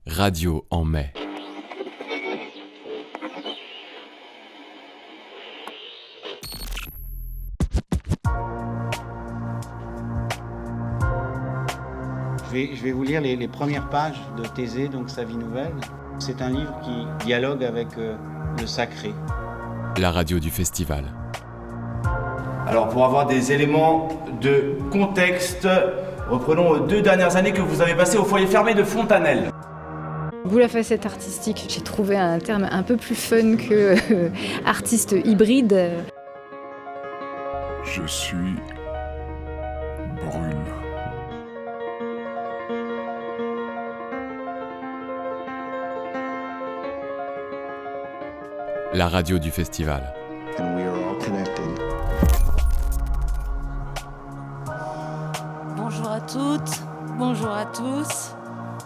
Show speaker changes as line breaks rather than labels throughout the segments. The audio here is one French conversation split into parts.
Radio en mai.
Je vais vous lire les premières pages de Thésée, donc Sa vie nouvelle. C'est un livre qui dialogue avec le sacré.
La radio du festival.
Alors pour avoir des éléments de contexte, reprenons 2 dernières années que vous avez passées au foyer fermé de Fontanelle.
Boule à facette artistique, j'ai trouvé un terme un peu plus fun que artiste hybride.
Je suis brûle.
La radio du festival.
And we are all connected.
Bonjour à toutes, bonjour à tous.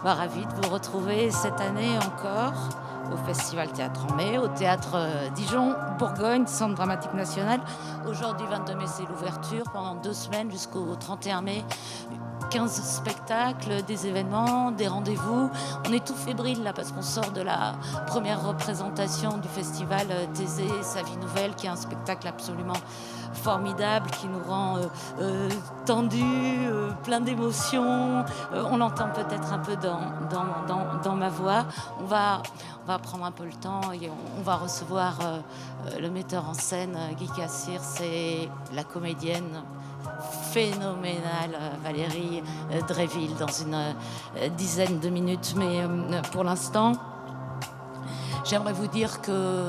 Ravi de vous retrouver cette année encore au Festival Théâtre en mai, au Théâtre Dijon-Bourgogne, Centre Dramatique National. Aujourd'hui, 22 mai, c'est l'ouverture pendant 2 semaines jusqu'au 31 mai. 15 spectacles, des événements, des rendez-vous. On est tout fébrile là parce qu'on sort de la première représentation du festival Thésée, Sa vie nouvelle, qui est un spectacle absolument formidable, qui nous rend tendus, plein d'émotions. On l'entend peut-être un peu dans ma voix. On va prendre un peu le temps et on va recevoir le metteur en scène, Guy Cassir, c'est la comédienne phénoménale Valérie Dréville dans une dizaine de minutes. Mais pour l'instant, j'aimerais vous dire que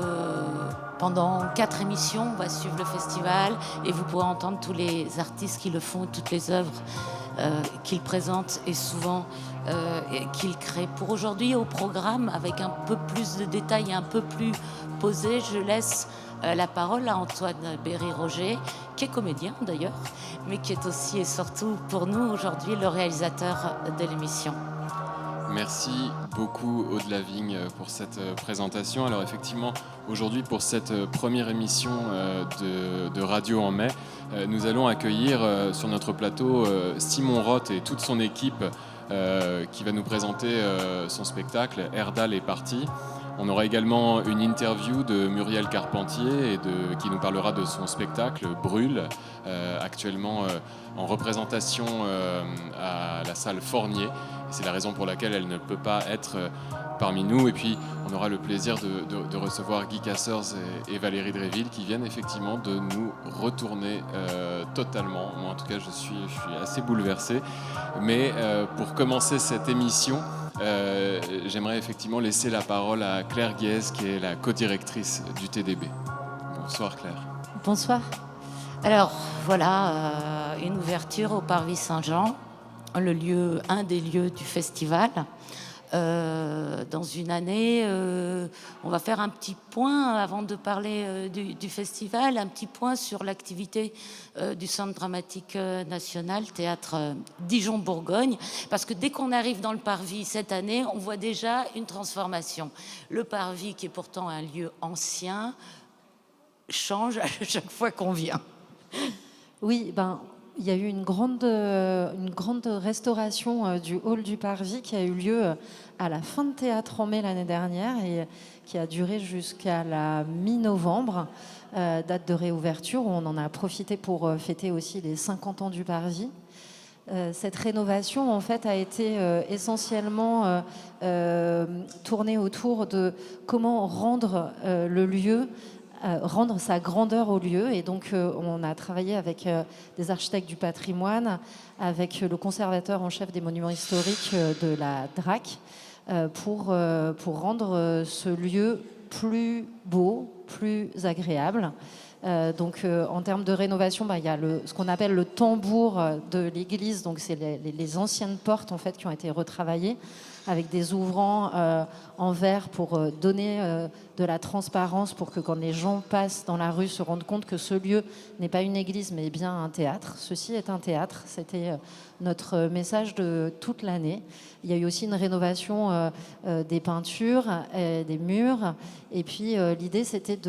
pendant 4 émissions, on va suivre le festival et vous pourrez entendre tous les artistes qui le font, toutes les œuvres qu'ils présentent et souvent qu'ils créent. Pour aujourd'hui, au programme, avec un peu plus de détails et un peu plus posé, je laisse la parole à Antoine Berry-Roger, qui est comédien d'ailleurs, mais qui est aussi et surtout pour nous aujourd'hui le réalisateur de l'émission.
Merci beaucoup Aude Lavigne pour cette présentation. Alors effectivement, aujourd'hui pour cette première émission de Radio en mai, nous allons accueillir sur notre plateau Simon Roth et toute son équipe qui va nous présenter son spectacle « Erdal est parti ». On aura également une interview de Muriel Carpentier qui nous parlera de son spectacle « Brûle », actuellement en représentation à la salle Fournier. C'est la raison pour laquelle elle ne peut pas être parmi nous. Et puis, on aura le plaisir de recevoir Guy Cassers et Valérie Dréville qui viennent effectivement de nous retourner totalement. Moi, en tout cas, je suis assez bouleversé. Mais pour commencer cette émission, j'aimerais effectivement laisser la parole à Claire Guez, qui est la co-directrice du TDB. Bonsoir Claire.
Bonsoir. Alors, voilà, une ouverture au Parvis Saint-Jean, un des lieux du festival. Dans une année, on va faire un petit point, avant de parler du festival, un petit point sur l'activité du Centre Dramatique National, Théâtre Dijon-Bourgogne, parce que dès qu'on arrive dans le Parvis cette année, on voit déjà une transformation. Le Parvis, qui est pourtant un lieu ancien, change à chaque fois qu'on vient.
Oui, il y a eu une grande restauration du hall du Parvis qui a eu lieu à la fin de Théâtre en mai l'année dernière et qui a duré jusqu'à la mi-novembre, date de réouverture, où on en a profité pour fêter aussi les 50 ans du Parvis. Cette rénovation, en fait, a été essentiellement tournée autour de comment rendre le lieu, rendre sa grandeur au lieu. Et donc, on a travaillé avec des architectes du patrimoine, avec le conservateur en chef des monuments historiques de la DRAC, pour rendre ce lieu plus beau, plus agréable. Donc, en termes de rénovation, il y a ce qu'on appelle le tambour de l'église. Donc, c'est les anciennes portes en fait, qui ont été retravaillées avec des ouvrants en verre pour donner de la transparence, pour que quand les gens passent dans la rue se rendent compte que ce lieu n'est pas une église mais bien un théâtre. Ceci est un théâtre, c'était notre message de toute l'année. Il y a eu aussi une rénovation des peintures, des murs, et puis l'idée c'était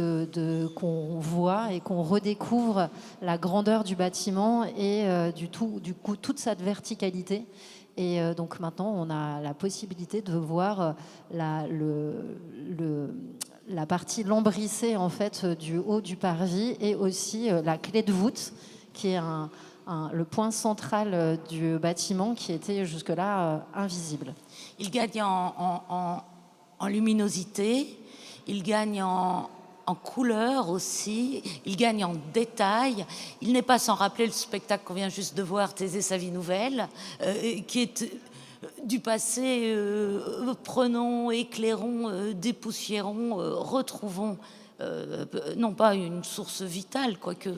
qu'on voit et qu'on redécouvre la grandeur du bâtiment et du coup toute sa verticalité. Et donc maintenant, on a la possibilité de voir la partie lambrissée en fait du haut du parvis et aussi la clé de voûte qui est le point central du bâtiment qui était jusque-là invisible.
Il gagne en luminosité, il gagne en couleur aussi, il gagne en détail. Il n'est pas sans rappeler le spectacle qu'on vient juste de voir, Thésée, sa vie nouvelle, qui est du passé, prenons, éclairons, dépoussiérons, retrouvons, non pas une source vitale, quoique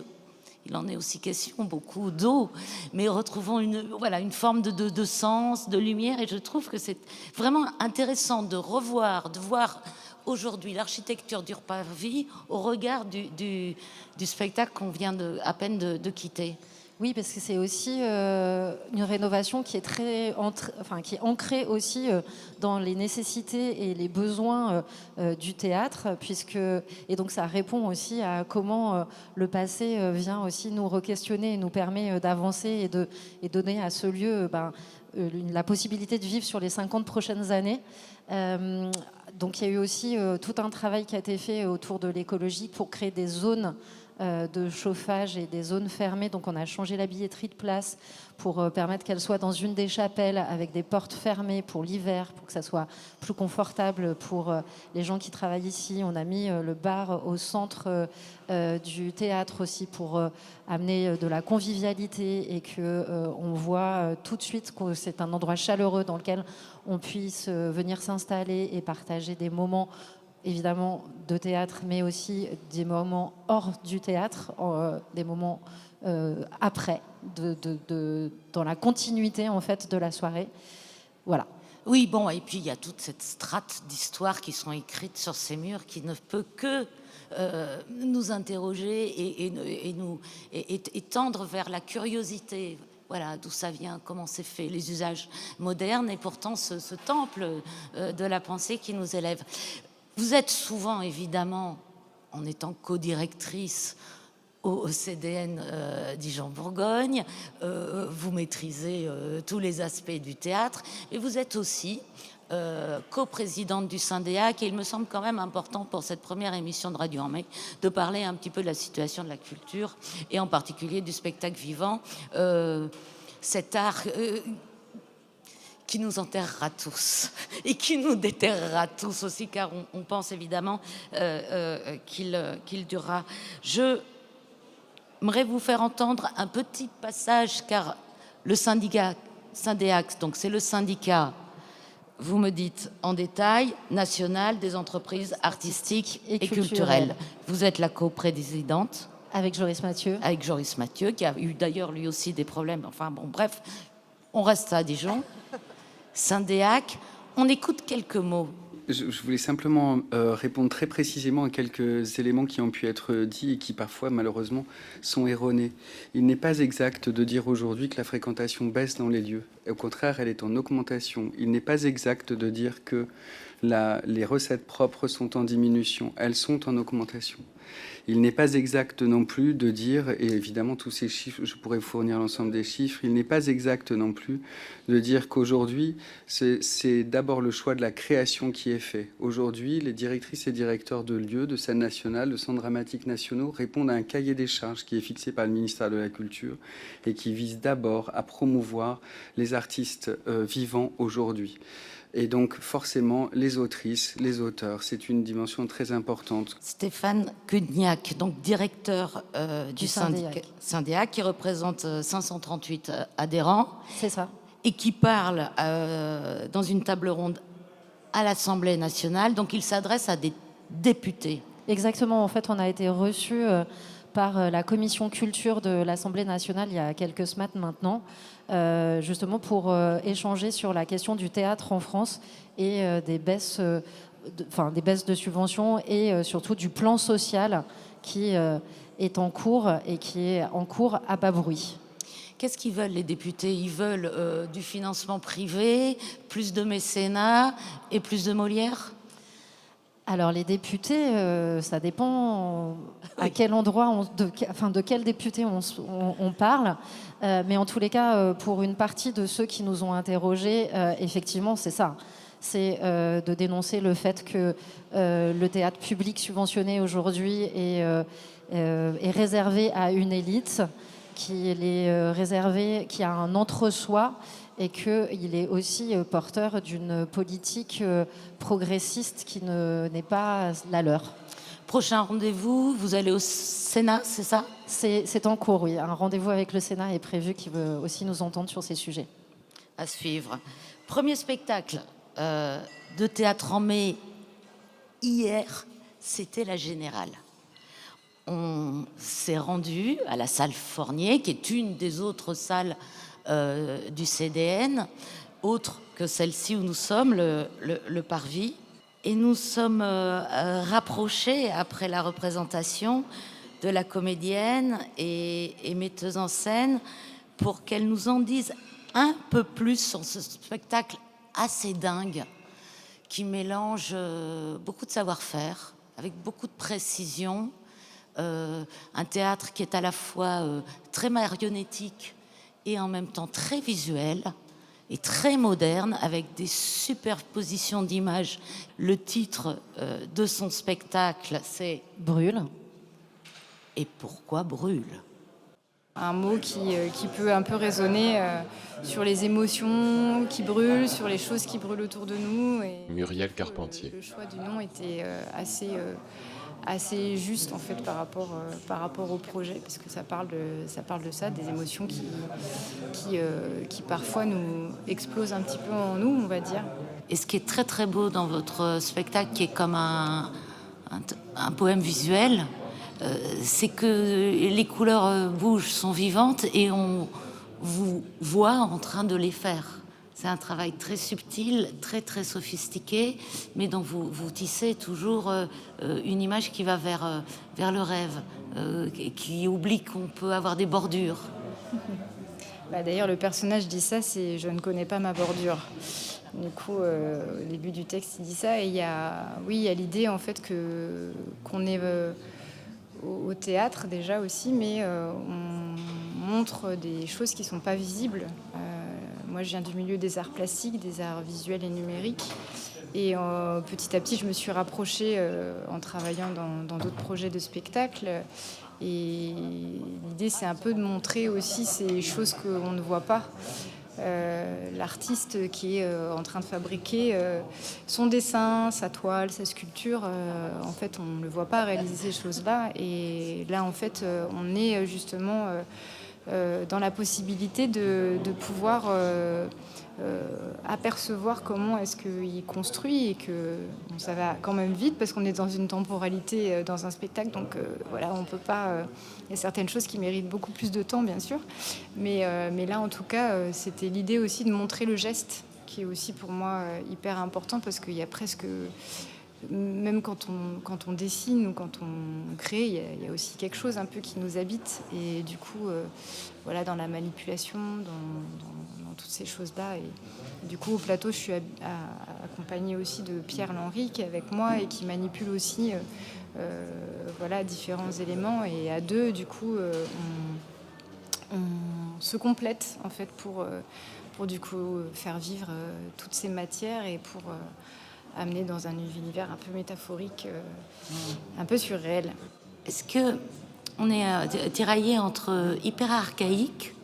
il en est aussi question, beaucoup d'eau, mais retrouvons une forme de sens, de lumière, et je trouve que c'est vraiment intéressant de voir aujourd'hui l'architecture du parvis au regard du spectacle qu'on vient à peine de quitter.
Oui, parce que c'est aussi une rénovation qui est qui est ancrée aussi dans les nécessités et les besoins du théâtre, et donc ça répond aussi à comment le passé vient aussi nous re-questionner et nous permet d'avancer et donner à ce lieu la possibilité de vivre sur les 50 prochaines années. Donc il y a eu aussi tout un travail qui a été fait autour de l'écologie pour créer des zones de chauffage et des zones fermées. Donc on a changé la billetterie de place pour permettre qu'elle soit dans une des chapelles avec des portes fermées pour l'hiver, pour que ça soit plus confortable pour les gens qui travaillent ici. On a mis le bar au centre du théâtre aussi pour amener de la convivialité et qu'on voit tout de suite que c'est un endroit chaleureux dans lequel on puisse venir s'installer et partager des moments évidemment de théâtre, mais aussi des moments hors du théâtre, des moments après, dans la continuité en fait de la soirée. Voilà.
Oui, bon, et puis il y a toute cette strate d'histoires qui sont écrites sur ces murs qui ne peut que nous interroger et tendre vers la curiosité. Voilà, d'où ça vient, comment c'est fait, les usages modernes, et pourtant ce temple de la pensée qui nous élève. Vous êtes souvent, évidemment, en étant co-directrice au CDN Dijon-Bourgogne, vous maîtrisez tous les aspects du théâtre, et vous êtes aussi coprésidente du Syndéac, et il me semble quand même important pour cette première émission de Radio en Mai de parler un petit peu de la situation de la culture, et en particulier du spectacle vivant, cet art qui nous enterrera tous et qui nous déterrera tous aussi, car on pense évidemment qu'il durera. Je j'aimerais vous faire entendre un petit passage, car le Syndéac, donc c'est le syndicat, vous me dites en détail, national des entreprises artistiques et culturelles. Vous êtes la coprésidente.
Avec Joris Mathieu.
Avec Joris Mathieu, qui a eu d'ailleurs lui aussi des problèmes. Enfin bon, bref, on reste à Dijon. Syndéac, on écoute quelques mots.
Je voulais simplement répondre très précisément à quelques éléments qui ont pu être dits et qui parfois malheureusement sont erronés. Il n'est pas exact de dire aujourd'hui que la fréquentation baisse dans les lieux. Au contraire, elle est en augmentation. Il n'est pas exact de dire que les recettes propres sont en diminution. Elles sont en augmentation. Il n'est pas exact non plus de dire, et évidemment tous ces chiffres, je pourrais vous fournir l'ensemble des chiffres, il n'est pas exact non plus de dire qu'aujourd'hui, c'est d'abord le choix de la création qui est fait. Aujourd'hui, les directrices et directeurs de lieux, de scènes nationales, de centres dramatiques nationaux répondent à un cahier des charges qui est fixé par le ministère de la Culture et qui vise d'abord à promouvoir les artistes vivants aujourd'hui. Et donc, forcément, les autrices, les auteurs, c'est une dimension très importante.
Stéphane Cudniac, donc directeur du Syndéac, qui représente 538 adhérents.
C'est ça.
Et qui parle dans une table ronde à l'Assemblée nationale. Donc, il s'adresse à des députés.
Exactement. En fait, on a été reçus par la commission culture de l'Assemblée nationale il y a quelques semaines maintenant, justement pour échanger sur la question du théâtre en France et des baisses de subventions et surtout du plan social qui est en cours et qui est en cours à bas bruit.
Qu'est-ce qu'ils veulent, les députés? Ils veulent du financement privé, plus de mécénat et plus de Molière?
Alors les députés, ça dépend à quel endroit, de quel député on parle. Mais en tous les cas, pour une partie de ceux qui nous ont interrogés, effectivement, c'est ça. C'est de dénoncer le fait que le théâtre public subventionné aujourd'hui est réservé à une élite, qu'il est réservé, qui a un entre-soi, et qu'il est aussi porteur d'une politique progressiste qui n'est pas la leur.
Prochain rendez-vous, vous allez au Sénat, c'est ça ?
C'est en cours, oui. Un rendez-vous avec le Sénat est prévu qui veut aussi nous entendre sur ces sujets.
À suivre. Premier spectacle de théâtre en mai hier, c'était La Générale. On s'est rendu à la salle Fournier, qui est une des autres salles du CDN, autre que celle-ci où nous sommes, le Parvis. Et nous sommes rapprochés, après la représentation, de la comédienne et metteuse en scène pour qu'elle nous en dise un peu plus sur ce spectacle assez dingue qui mélange beaucoup de savoir-faire avec beaucoup de précision. Un théâtre qui est à la fois très marionnettique et en même temps très visuel et très moderne, avec des superpositions d'images. Le titre de son spectacle, c'est «
Brûle ».
Et pourquoi brûle ?
Un mot qui peut un peu résonner sur les émotions qui brûlent, sur les choses qui brûlent autour de nous. Et
Muriel Carpentier.
Le choix du nom était assez juste en fait par rapport au projet, parce que ça parle de ça, des émotions qui parfois nous explosent un petit peu en nous, on va dire.
Et ce qui est très très beau dans votre spectacle, qui est comme un poème visuel, c'est que les couleurs bougent, sont vivantes, et on vous voit en train de les faire. C'est un travail très subtil, très très sophistiqué, mais dont vous tissez toujours une image qui va vers le rêve, qui oublie qu'on peut avoir des bordures.
D'ailleurs, le personnage dit ça, c'est « je ne connais pas ma bordure ». Du coup, au début du texte, il dit ça, et il y a l'idée en fait qu'on est au théâtre déjà aussi, mais on montre des choses qui ne sont pas visibles. Moi, je viens du milieu des arts plastiques, des arts visuels et numériques. Et petit à petit, je me suis rapprochée en travaillant dans d'autres projets de spectacle. Et l'idée, c'est un peu de montrer aussi ces choses qu'on ne voit pas. L'artiste qui est en train de fabriquer son dessin, sa toile, sa sculpture, en fait, on ne le voit pas réaliser ces choses-là. Et là, en fait, on est justement dans la possibilité de pouvoir apercevoir comment est-ce qu'il construit, et que ça va quand même vite parce qu'on est dans une temporalité dans un spectacle, donc voilà, on peut pas. Il y a certaines choses qui méritent beaucoup plus de temps, bien sûr, mais là, en tout cas, c'était l'idée aussi de montrer le geste, qui est aussi pour moi hyper important, parce qu'il y a presque, même quand on dessine ou quand on crée, il y a aussi quelque chose un peu qui nous habite, et du coup, voilà, dans la manipulation, dans toutes ces choses-là. Et du coup, au plateau, je suis accompagnée aussi de Pierre Lenry, qui est avec moi et qui manipule aussi voilà, différents éléments. Et à deux, du coup, on se complète en fait pour du coup faire vivre toutes ces matières, et pour amener dans un univers un peu métaphorique, un peu surréel.
Est-ce que on est tiraillé entre hyper archaïque,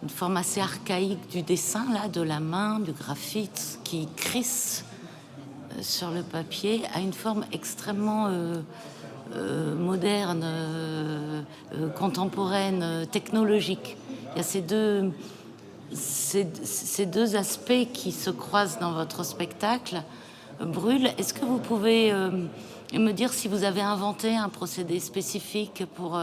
une forme assez archaïque du dessin, là, de la main, du graphite qui crisse sur le papier, à une forme extrêmement moderne, contemporaine, technologique. Il y a ces deux aspects qui se croisent dans votre spectacle. Brûle, est-ce que vous pouvez me dire si vous avez inventé un procédé spécifique pour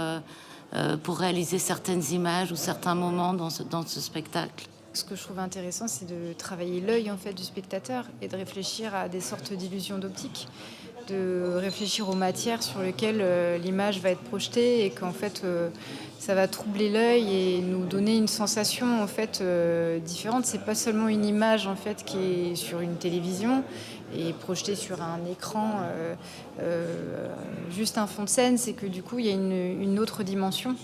réaliser certaines images ou certains moments dans ce spectacle?
Ce que je trouve intéressant, c'est de travailler l'œil en fait du spectateur et de réfléchir à des sortes d'illusions d'optique. de réfléchir aux matières sur lesquelles l'image va être projetée et qu'en fait ça va troubler l'œil et nous donner une sensation en fait différente. C'est pas seulement une image en fait qui est sur une télévision et projetée sur un écran, juste un fond de scène, c'est que du coup il y a une autre dimension,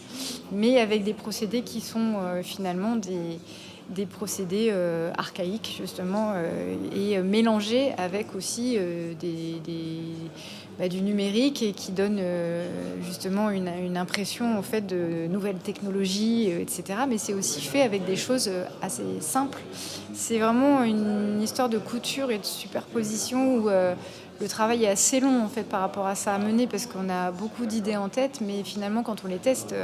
mais avec des procédés qui sont finalement des procédés archaïques justement et mélangés avec aussi du numérique et qui donne justement une impression en fait de nouvelles technologies, etc. Mais c'est aussi fait avec des choses assez simples. C'est vraiment une histoire de couture et de superposition où le travail est assez long en fait par rapport à ça à mener parce qu'on a beaucoup d'idées en tête, mais finalement quand on les teste,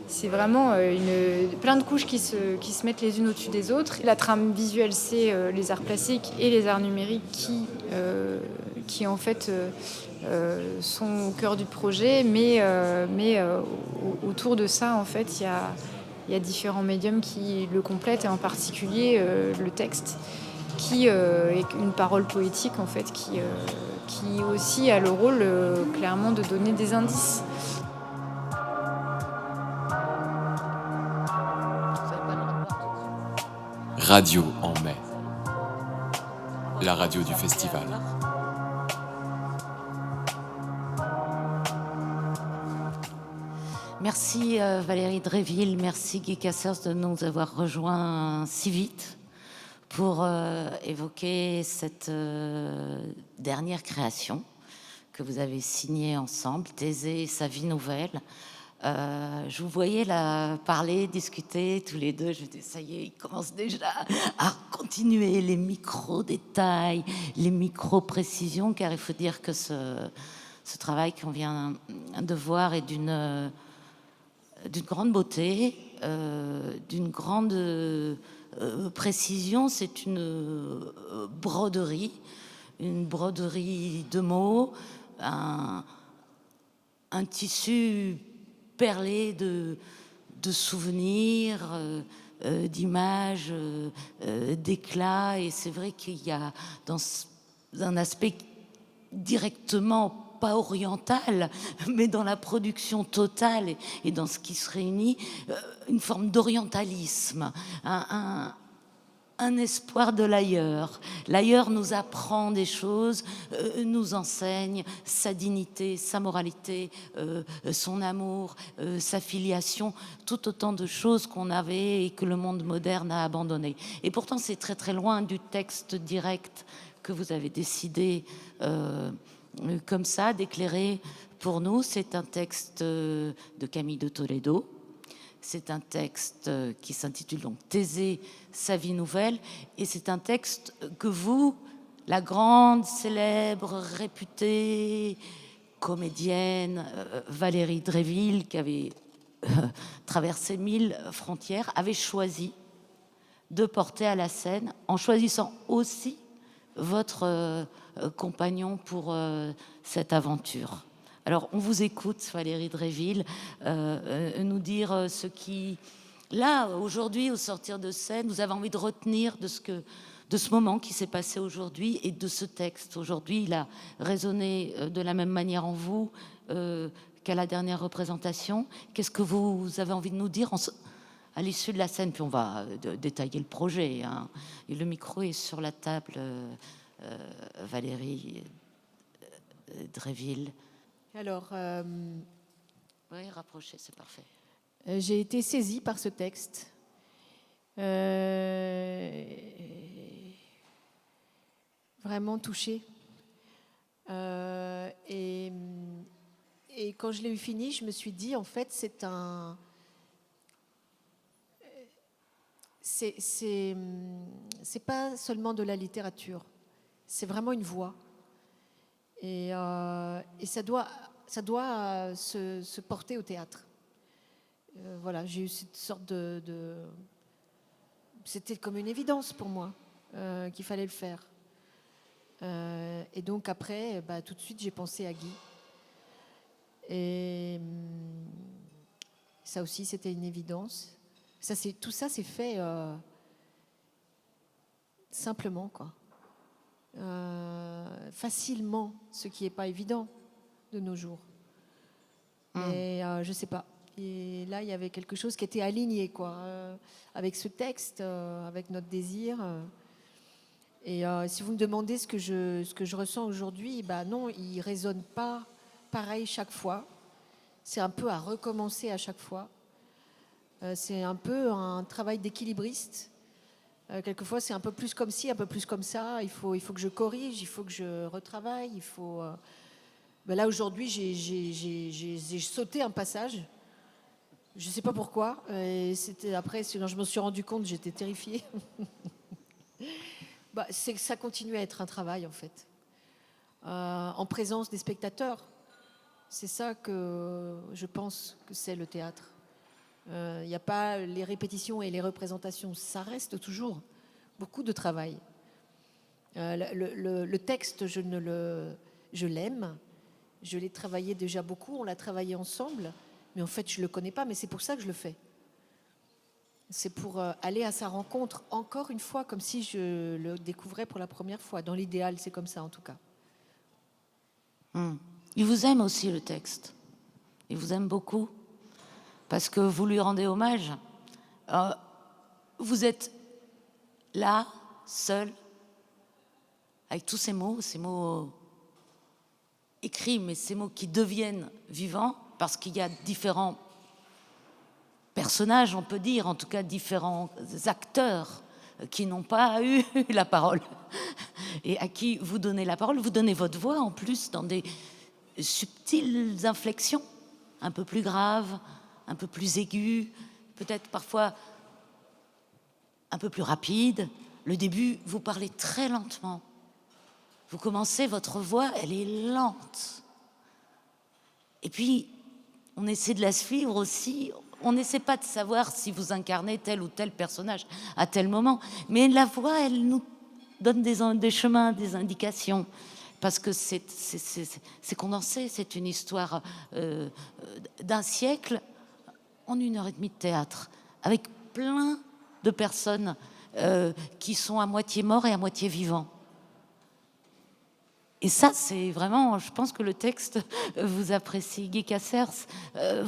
c'est vraiment plein de couches qui se mettent les unes au-dessus des autres. La trame visuelle, c'est les arts plastiques et les arts numériques qui en fait sont au cœur du projet, mais autour de ça, en fait, il y a différents médiums qui le complètent, et en particulier le texte, qui est une parole poétique, en fait, qui aussi a le rôle clairement de donner des indices.
Radio en mai. La radio du festival.
Merci Valérie Dréville, merci Guy Cassers de nous avoir rejoints si vite pour évoquer cette dernière création que vous avez signée ensemble, Thésée et sa vie nouvelle. Je vous voyais là parler, discuter tous les deux. Je me disais, ça y est, ils commencent déjà à continuer les micro-détails, les micro-précisions, car il faut dire que ce travail qu'on vient de voir est d'une grande beauté, d'une grande précision. C'est une broderie de mots, un tissu perlé de souvenirs, d'images, d'éclats. Et c'est vrai qu'il y a dans un aspect directement pas oriental, mais dans la production totale et dans ce qui se réunit, une forme d'orientalisme, un espoir de l'ailleurs. L'ailleurs nous apprend des choses, nous enseigne sa dignité, sa moralité, son amour, sa filiation, tout autant de choses qu'on avait et que le monde moderne a abandonné. Et pourtant, c'est très très loin du texte direct que vous avez décidé comme ça d'éclairer pour nous. C'est un texte de Camille de Toledo. C'est un texte qui s'intitule donc Thésée, sa vie nouvelle, et c'est un texte que vous, la grande, célèbre, réputée comédienne Valérie Dréville, qui avait traversé 1000 frontières, avez choisi de porter à la scène, en choisissant aussi votre compagnon pour cette aventure. Alors, on vous écoute, Valérie Dréville, nous dire ce qui, là, aujourd'hui, au sortir de scène, vous avez envie de retenir de ce moment qui s'est passé aujourd'hui et de ce texte. Aujourd'hui, il a résonné de la même manière en vous qu'à la dernière représentation. Qu'est-ce que vous avez envie de nous dire à l'issue de la scène? Puis on va détailler le projet, hein. Et le micro est sur la table, Valérie Dréville.
Alors,
oui, rapprochez, c'est parfait.
J'ai été saisie par ce texte. Vraiment touchée. Et quand je l'ai eu fini, je me suis dit, en fait, c'est pas seulement de la littérature, c'est vraiment une voix. Et ça doit se porter au théâtre. Voilà, j'ai eu cette sorte de... C'était comme une évidence pour moi qu'il fallait le faire. Et donc après, tout de suite, j'ai pensé à Guy. Et ça aussi, c'était une évidence. Tout ça, c'est fait simplement, quoi. facilement, ce qui n'est pas évident de nos jours. Mais je ne sais pas. Et là, il y avait quelque chose qui était aligné, quoi, avec ce texte, avec notre désir. Et si vous me demandez ce que je ressens aujourd'hui, non, il ne résonne pas pareil chaque fois. C'est un peu à recommencer à chaque fois. C'est un peu un travail d'équilibriste. Quelquefois, c'est un peu plus comme ci, un peu plus comme ça. Il faut que je corrige, il faut que je retravaille. Là, aujourd'hui, j'ai sauté un passage. Je ne sais pas pourquoi. Et après, quand je me suis rendu compte, j'étais terrifiée. Ça continue à être un travail, en fait. En présence des spectateurs. C'est ça que je pense que c'est le théâtre. Il n'y a pas les répétitions et les représentations. Ça reste toujours beaucoup de travail. Le texte, je l'aime. Je l'ai travaillé déjà beaucoup. On l'a travaillé ensemble. Mais en fait, je ne le connais pas. Mais c'est pour ça que je le fais. C'est pour aller à sa rencontre encore une fois, comme si je le découvrais pour la première fois. Dans l'idéal, c'est comme ça en tout cas.
Il vous aime aussi, le texte. Il vous aime beaucoup. Parce que vous lui rendez hommage. Vous êtes là, seul, avec tous ces mots écrits, mais ces mots qui deviennent vivants, parce qu'il y a différents personnages, on peut dire, en tout cas différents acteurs qui n'ont pas eu la parole et à qui vous donnez la parole. Vous donnez votre voix en plus dans des subtiles inflexions, un peu plus graves, un peu plus aiguës, peut-être parfois un peu plus rapides. Le début, vous parlez très lentement. Vous commencez, votre voix, elle est lente. Et puis, on essaie de la suivre aussi. On n'essaie pas de savoir si vous incarnez tel ou tel personnage à tel moment. Mais la voix, elle nous donne des chemins, des indications. Parce que c'est condensé, c'est une histoire d'un siècle en 1h30 de théâtre, avec plein de personnes qui sont à moitié morts et à moitié vivants. Et ça, c'est vraiment, je pense que le texte vous apprécie. Guy Cassers, je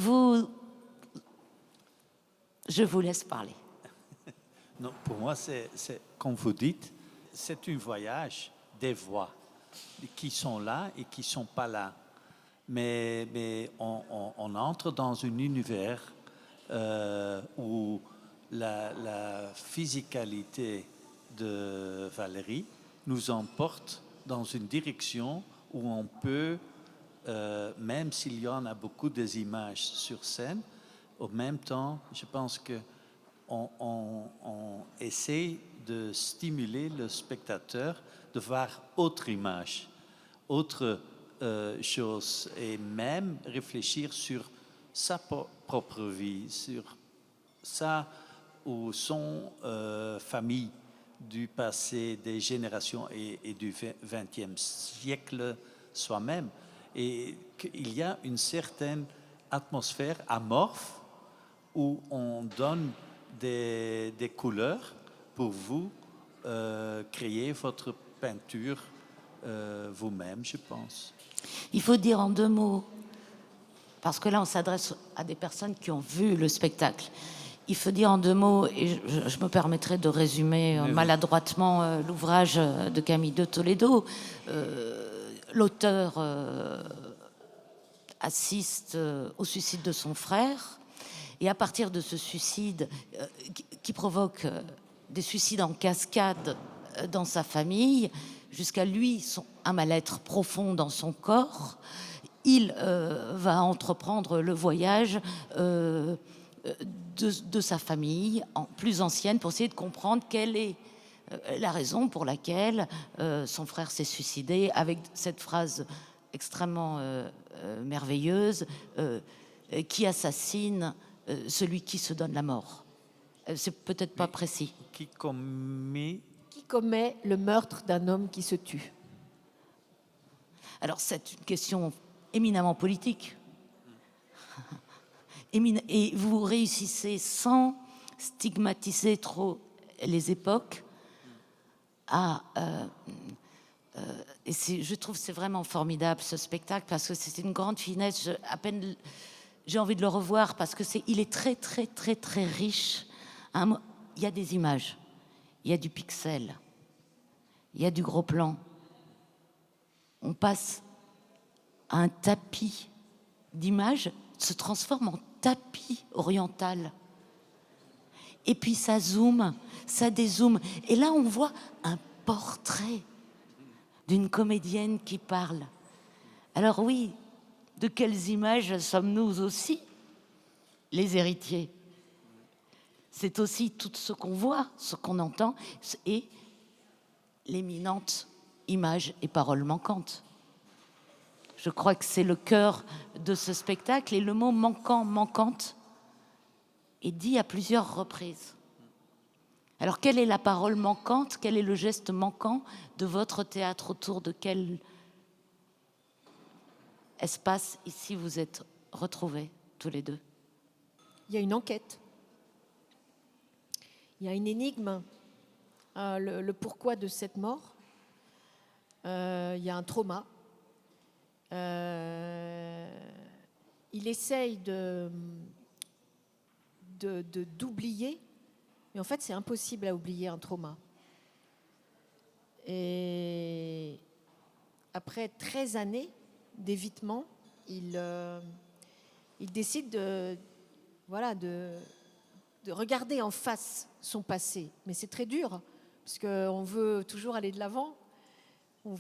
vous laisse parler.
Non, pour moi, c'est comme vous dites, c'est un voyage des voix qui sont là et qui ne sont pas là. Mais on entre dans un univers où la physicalité de Valérie nous emporte dans une direction où on peut, même s'il y en a beaucoup des images sur scène, au même temps, je pense qu'on essaie de stimuler le spectateur de voir autre image, autre chose, et même réfléchir sur sa propre vie, sur sa ou son famille du passé, des générations et du XXe siècle soi-même. Et qu'il y a une certaine atmosphère amorphe où on donne des couleurs pour vous créer votre peinture vous-même, je pense.
Il faut dire en 2 mots, parce que là on s'adresse à des personnes qui ont vu le spectacle. Il faut dire en 2 mots, et je me permettrai de résumer maladroitement l'ouvrage de Camille de Toledo. L'auteur assiste au suicide de son frère, et à partir de ce suicide qui provoque des suicides en cascade dans sa famille, jusqu'à lui, un mal-être profond dans son corps, il va entreprendre le voyage de sa famille plus ancienne pour essayer de comprendre quelle est la raison pour laquelle son frère s'est suicidé, avec cette phrase extrêmement merveilleuse qui assassine celui qui se donne la mort. C'est peut-être pas précis.
Qui commet
le meurtre d'un homme qui se tue?
Alors c'est une question éminemment politique. Et vous réussissez, sans stigmatiser trop les époques, à Et je trouve que c'est vraiment formidable ce spectacle parce que c'est une grande finesse. J'ai envie de le revoir parce que il est très très très très riche. Il y a des images, il y a du pixel, il y a du gros plan. On passe à un tapis d'images, se transforme en tapis oriental. Et puis ça zoome, ça dézoome. Et là, on voit un portrait d'une comédienne qui parle. Alors oui, de quelles images sommes-nous aussi les héritiers? C'est aussi tout ce qu'on voit, ce qu'on entend, et l'éminente image et parole manquante. Je crois que c'est le cœur de ce spectacle, et le mot manquant, manquante, est dit à plusieurs reprises. Alors, quelle est la parole manquante? Quel est le geste manquant de votre théâtre? Autour de quel espace ici vous êtes retrouvés tous les deux?
Il y a une enquête. Il y a une énigme. Le pourquoi de cette mort. Il y a un trauma. Il essaye d'oublier, mais en fait c'est impossible à oublier un trauma. Et après 13 années d'évitement, il décide de regarder en face son passé. Mais c'est très dur, parce qu'on veut toujours aller de l'avant, on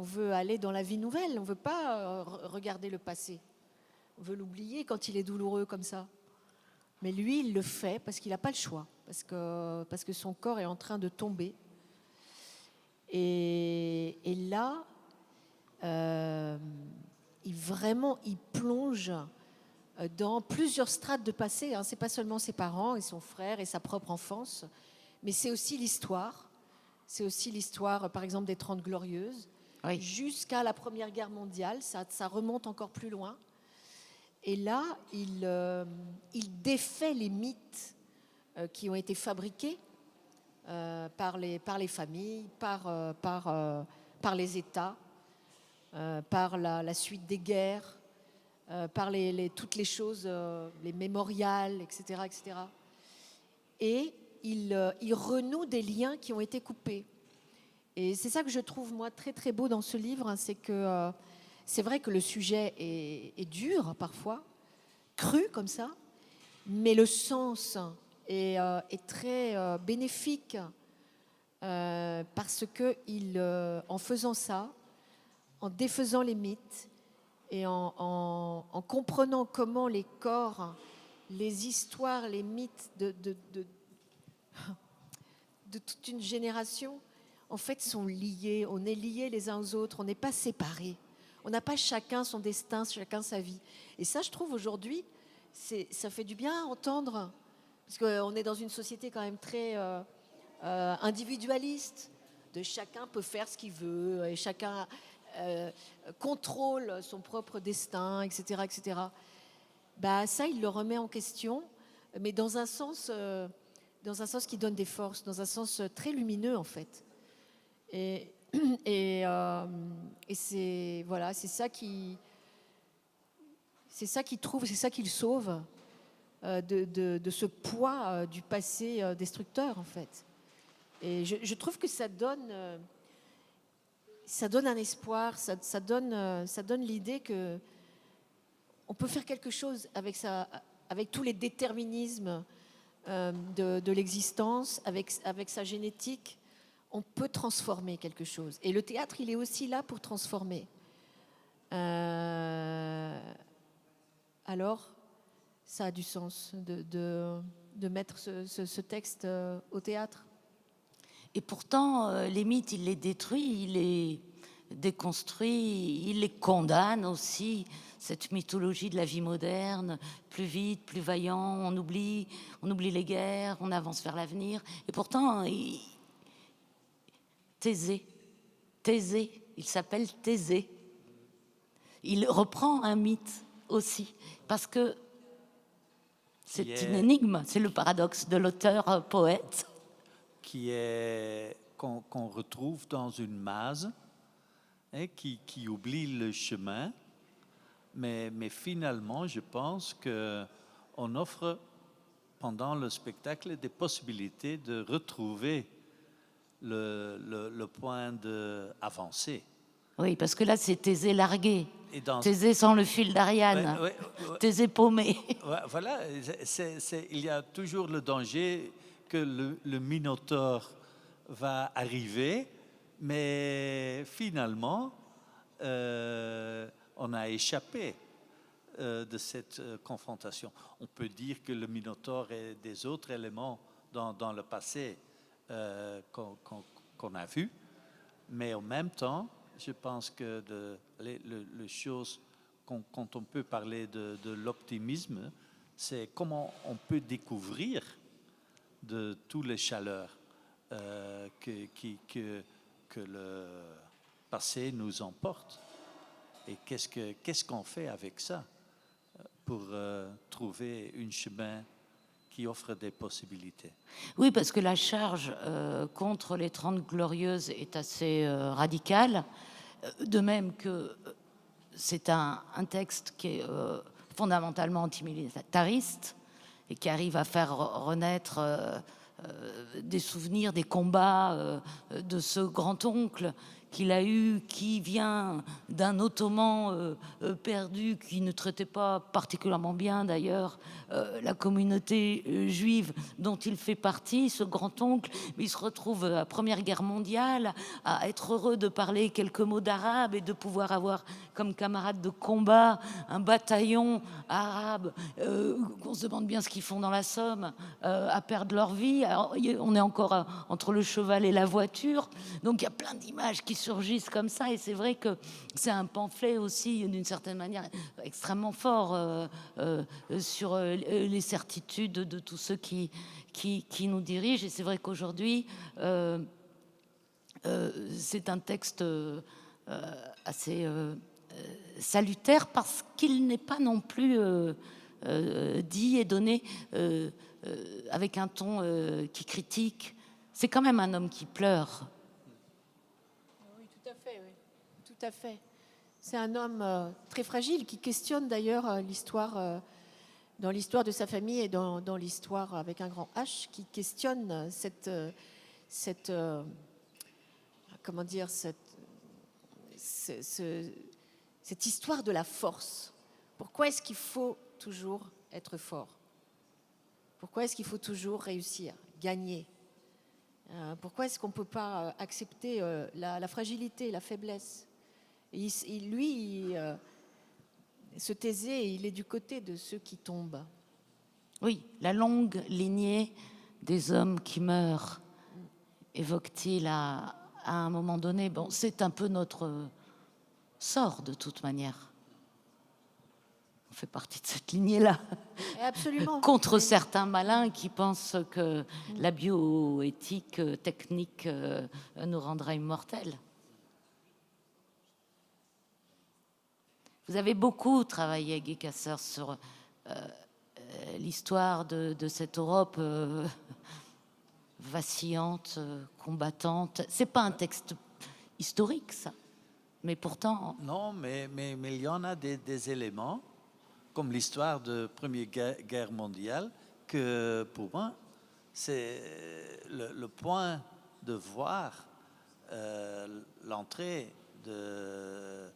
veut aller dans la vie nouvelle, on ne veut pas regarder le passé. On veut l'oublier quand il est douloureux comme ça. Mais lui, il le fait parce qu'il n'a pas le choix, parce que son corps est en train de tomber. Et là, il plonge dans plusieurs strates de passé. Ce n'est pas seulement ses parents et son frère et sa propre enfance, mais c'est aussi l'histoire. C'est aussi l'histoire, par exemple, des 30 Glorieuses, oui, jusqu'à la Première Guerre mondiale. Ça remonte encore plus loin. Et là, il défait les mythes qui ont été fabriqués par les familles, par les États, par la suite des guerres, par toutes les choses, les mémorials, etc., etc. Et il renoue des liens qui ont été coupés. Et c'est ça que je trouve, moi, très, très beau dans ce livre, c'est que c'est vrai que le sujet est dur, parfois, cru comme ça, mais le sens est très bénéfique parce que en faisant ça, en défaisant les mythes et en comprenant comment les corps, les histoires, les mythes de toute une génération, en fait, sont liés. On est liés les uns aux autres, on n'est pas séparés. On n'a pas chacun son destin, chacun sa vie. Et ça, je trouve, aujourd'hui, ça fait du bien à entendre. Parce qu'on est dans une société quand même très individualiste. Chacun peut faire ce qu'il veut, et chacun contrôle son propre destin, etc., etc. Ça, il le remet en question, mais dans un sens qui donne des forces, dans un sens très lumineux, en fait. Et c'est ça qu'il trouve, c'est ça qu'il sauve de ce poids du passé destructeur, en fait. Et je trouve que ça donne un espoir, ça donne l'idée que on peut faire quelque chose avec tous les déterminismes de l'existence, avec sa génétique. On peut transformer quelque chose. Et le théâtre, il est aussi là pour transformer. Alors, ça a du sens de mettre ce texte au théâtre.
Et pourtant, les mythes, il les détruit, il les déconstruit, il les condamne aussi. Cette mythologie de la vie moderne, plus vite, plus vaillant, on oublie les guerres, on avance vers l'avenir. Et pourtant, Thésée, il s'appelle Thésée. Il reprend un mythe aussi, parce que c'est une énigme, c'est le paradoxe de l'auteur-poète.
Qui est qu'on retrouve dans une masse qui oublie le chemin. Mais finalement, je pense qu'on offre pendant le spectacle des possibilités de retrouver le point d'avancée.
Oui, parce que là, c'est Thésée largué,
Dans...
Thésée sans le fil d'Ariane, Thésée paumé.
Voilà, il y a toujours le danger que le Minotaure va arriver, mais finalement, on a échappé de cette confrontation. On peut dire que le Minotaure et des autres éléments dans le passé qu'on a vu, mais en même temps, je pense que les choses, quand on peut parler de l'optimisme, c'est comment on peut découvrir de toutes les chaleurs que le passé nous emporte. Et qu'est-ce qu'on fait avec ça pour trouver un chemin qui offre des possibilités?
Oui, parce que la charge contre les 30 Glorieuses est assez radicale, de même que c'est un texte qui est fondamentalement antimilitariste et qui arrive à faire renaître des souvenirs, des combats de ce grand-oncle qu'il a eu, qui vient d'un Ottoman perdu, qui ne traitait pas particulièrement bien d'ailleurs la communauté juive dont il fait partie, ce grand-oncle. Il se retrouve à la Première Guerre mondiale à être heureux de parler quelques mots d'arabe et de pouvoir avoir comme camarade de combat un bataillon arabe, on se demande bien ce qu'ils font dans la Somme, à perdre leur vie. Alors, on est encore entre le cheval et la voiture, donc il y a plein d'images qui surgissent comme ça, et c'est vrai que c'est un pamphlet aussi d'une certaine manière extrêmement fort sur les certitudes de tous ceux qui nous dirigent. Et c'est vrai qu'aujourd'hui c'est un texte assez salutaire parce qu'il n'est pas non plus dit et donné avec un ton qui critique. C'est quand même un homme qui pleure.
Oui, tout à fait, oui. Tout à fait. C'est un homme très fragile qui questionne d'ailleurs l'histoire, dans l'histoire de sa famille et dans l'histoire avec un grand H, qui questionne cette comment dire, cette histoire de la force. Pourquoi est-ce qu'il faut toujours être fort? Pourquoi est-ce qu'il faut toujours réussir, gagner? Pourquoi est-ce qu'on ne peut pas accepter la fragilité, la faiblesse? Et ce Thésée, il est du côté de ceux qui tombent.
Oui, la longue lignée des hommes qui meurent, évoque-t-il à un moment donné. Bon, c'est un peu notre sort de toute manière. On fait partie de cette lignée-là.
Absolument.
Contre certains malins qui pensent que la bioéthique technique nous rendra immortels. Vous avez beaucoup travaillé, Guy Casseur, sur l'histoire de cette Europe vacillante, combattante. C'est pas un texte historique, ça, mais pourtant...
Non, mais il y en a des éléments, comme l'histoire de Première Guerre mondiale, que pour moi, c'est le point de voir l'entrée de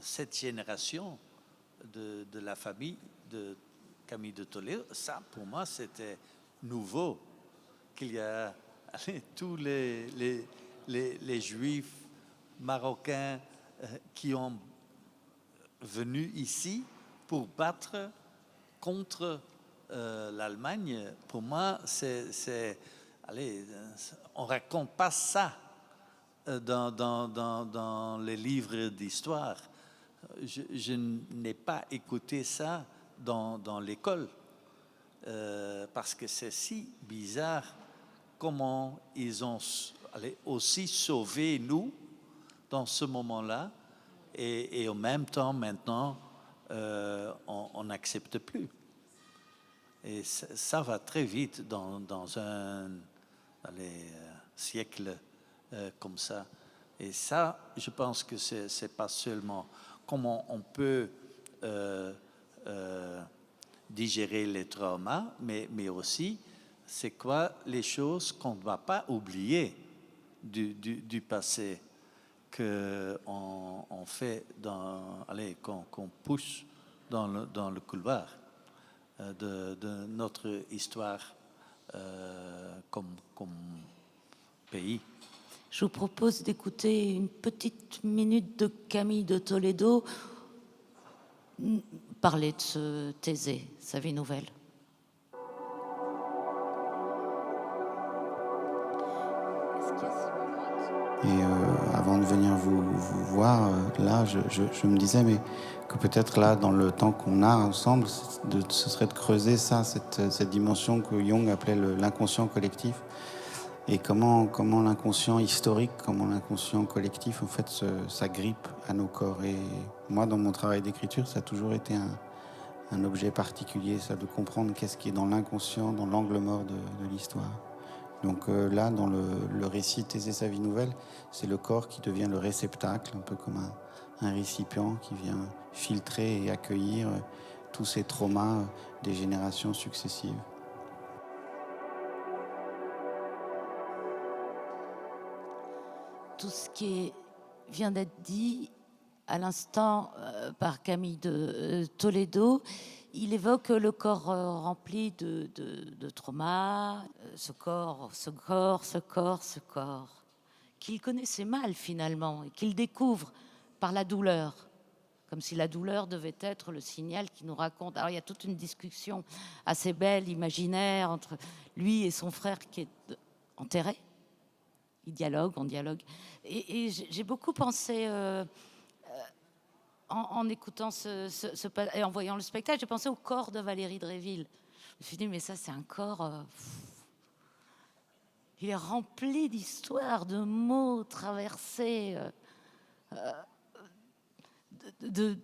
cette génération de la famille de Camille de Toledo. Ça, pour moi, c'était nouveau, qu'il y a tous les Juifs marocains qui ont venu ici pour battre contre l'Allemagne. Pour moi, allez, on raconte pas ça dans les livres d'histoire. Je n'ai pas écouté ça dans l'école parce que c'est si bizarre comment ils ont aussi sauvé nous dans ce moment-là et en même temps maintenant on n'accepte plus. Et ça va très vite dans un siècle comme ça. Et ça, je pense que c'est pas seulement comment on peut digérer les traumas, mais aussi c'est quoi les choses qu'on ne va pas oublier du passé, qu'on fait qu'on pousse dans le couloir de notre histoire comme pays.
Je vous propose d'écouter une petite minute de Camille de Toledo parler de ce Thésée, sa vie nouvelle.
Et avant de venir vous voir, là, je me disais mais que peut-être là, dans le temps qu'on a ensemble, ce serait de creuser ça, cette dimension que Jung appelait l'inconscient collectif. Et comment l'inconscient historique, comment l'inconscient collectif, en fait, s'agrippe à nos corps. Et moi, dans mon travail d'écriture, ça a toujours été un objet particulier, ça, de comprendre qu'est-ce qui est dans l'inconscient, dans l'angle mort de l'histoire. Donc là, dans le récit Thésée, sa vie nouvelle, c'est le corps qui devient le réceptacle, un peu comme un récipient qui vient filtrer et accueillir tous ces traumas des générations successives.
Tout ce qui vient d'être dit à l'instant par Camille de Toledo, il évoque le corps rempli de traumas, ce corps, qu'il connaissait mal finalement et qu'il découvre par la douleur, comme si la douleur devait être le signal qui nous raconte. Alors il y a toute une discussion assez belle, imaginaire, entre lui et son frère qui est enterré. On dialogue. Et j'ai beaucoup pensé, en écoutant et en voyant le spectacle, j'ai pensé au corps de Valérie Dréville. Je me suis dit, mais ça, c'est un corps... il est rempli d'histoires, de mots traversés, de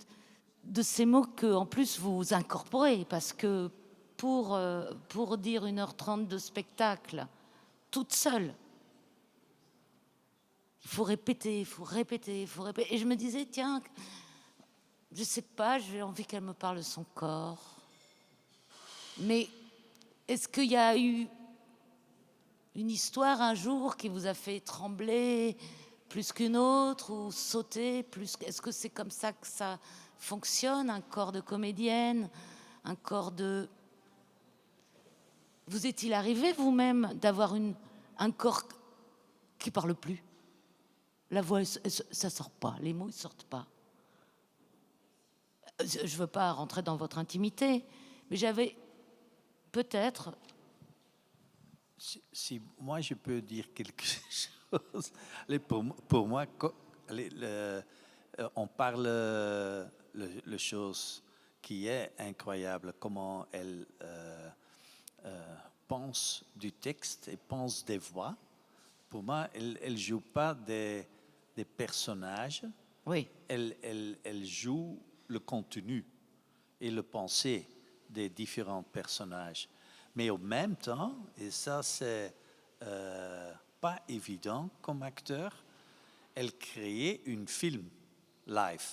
ces mots que, en plus, vous incorporez. Parce que pour dire 1h30 de spectacle, toute seule, il faut répéter. Et je me disais, tiens, je sais pas, j'ai envie qu'elle me parle de son corps. Mais est-ce qu'il y a eu une histoire un jour qui vous a fait trembler plus qu'une autre ou sauter plus? Est-ce que c'est comme ça que ça fonctionne, un corps de comédienne, un corps de... Vous est-il arrivé vous-même d'avoir un corps qui parle plus? La voix, ça sort pas, les mots, ils sortent pas. Je veux pas rentrer dans votre intimité, mais j'avais peut-être...
Si moi je peux dire quelque chose, pour moi, on parle le chose qui est incroyable, comment elle pense du texte et pense des voix. Pour moi, elle joue pas des personnages.
Oui.
Elle joue le contenu et le pensée des différents personnages. Mais au même temps, et ça c'est pas évident comme acteur, elle créait un film live.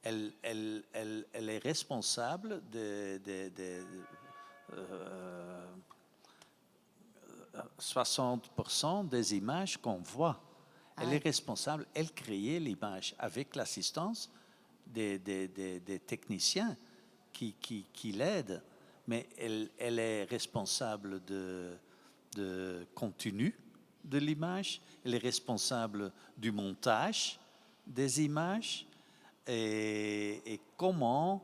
Elle est responsable de 60% des images qu'on voit. Elle est responsable, elle crée l'image avec l'assistance des techniciens qui l'aident, mais elle est responsable de contenu de l'image, elle est responsable du montage des images et comment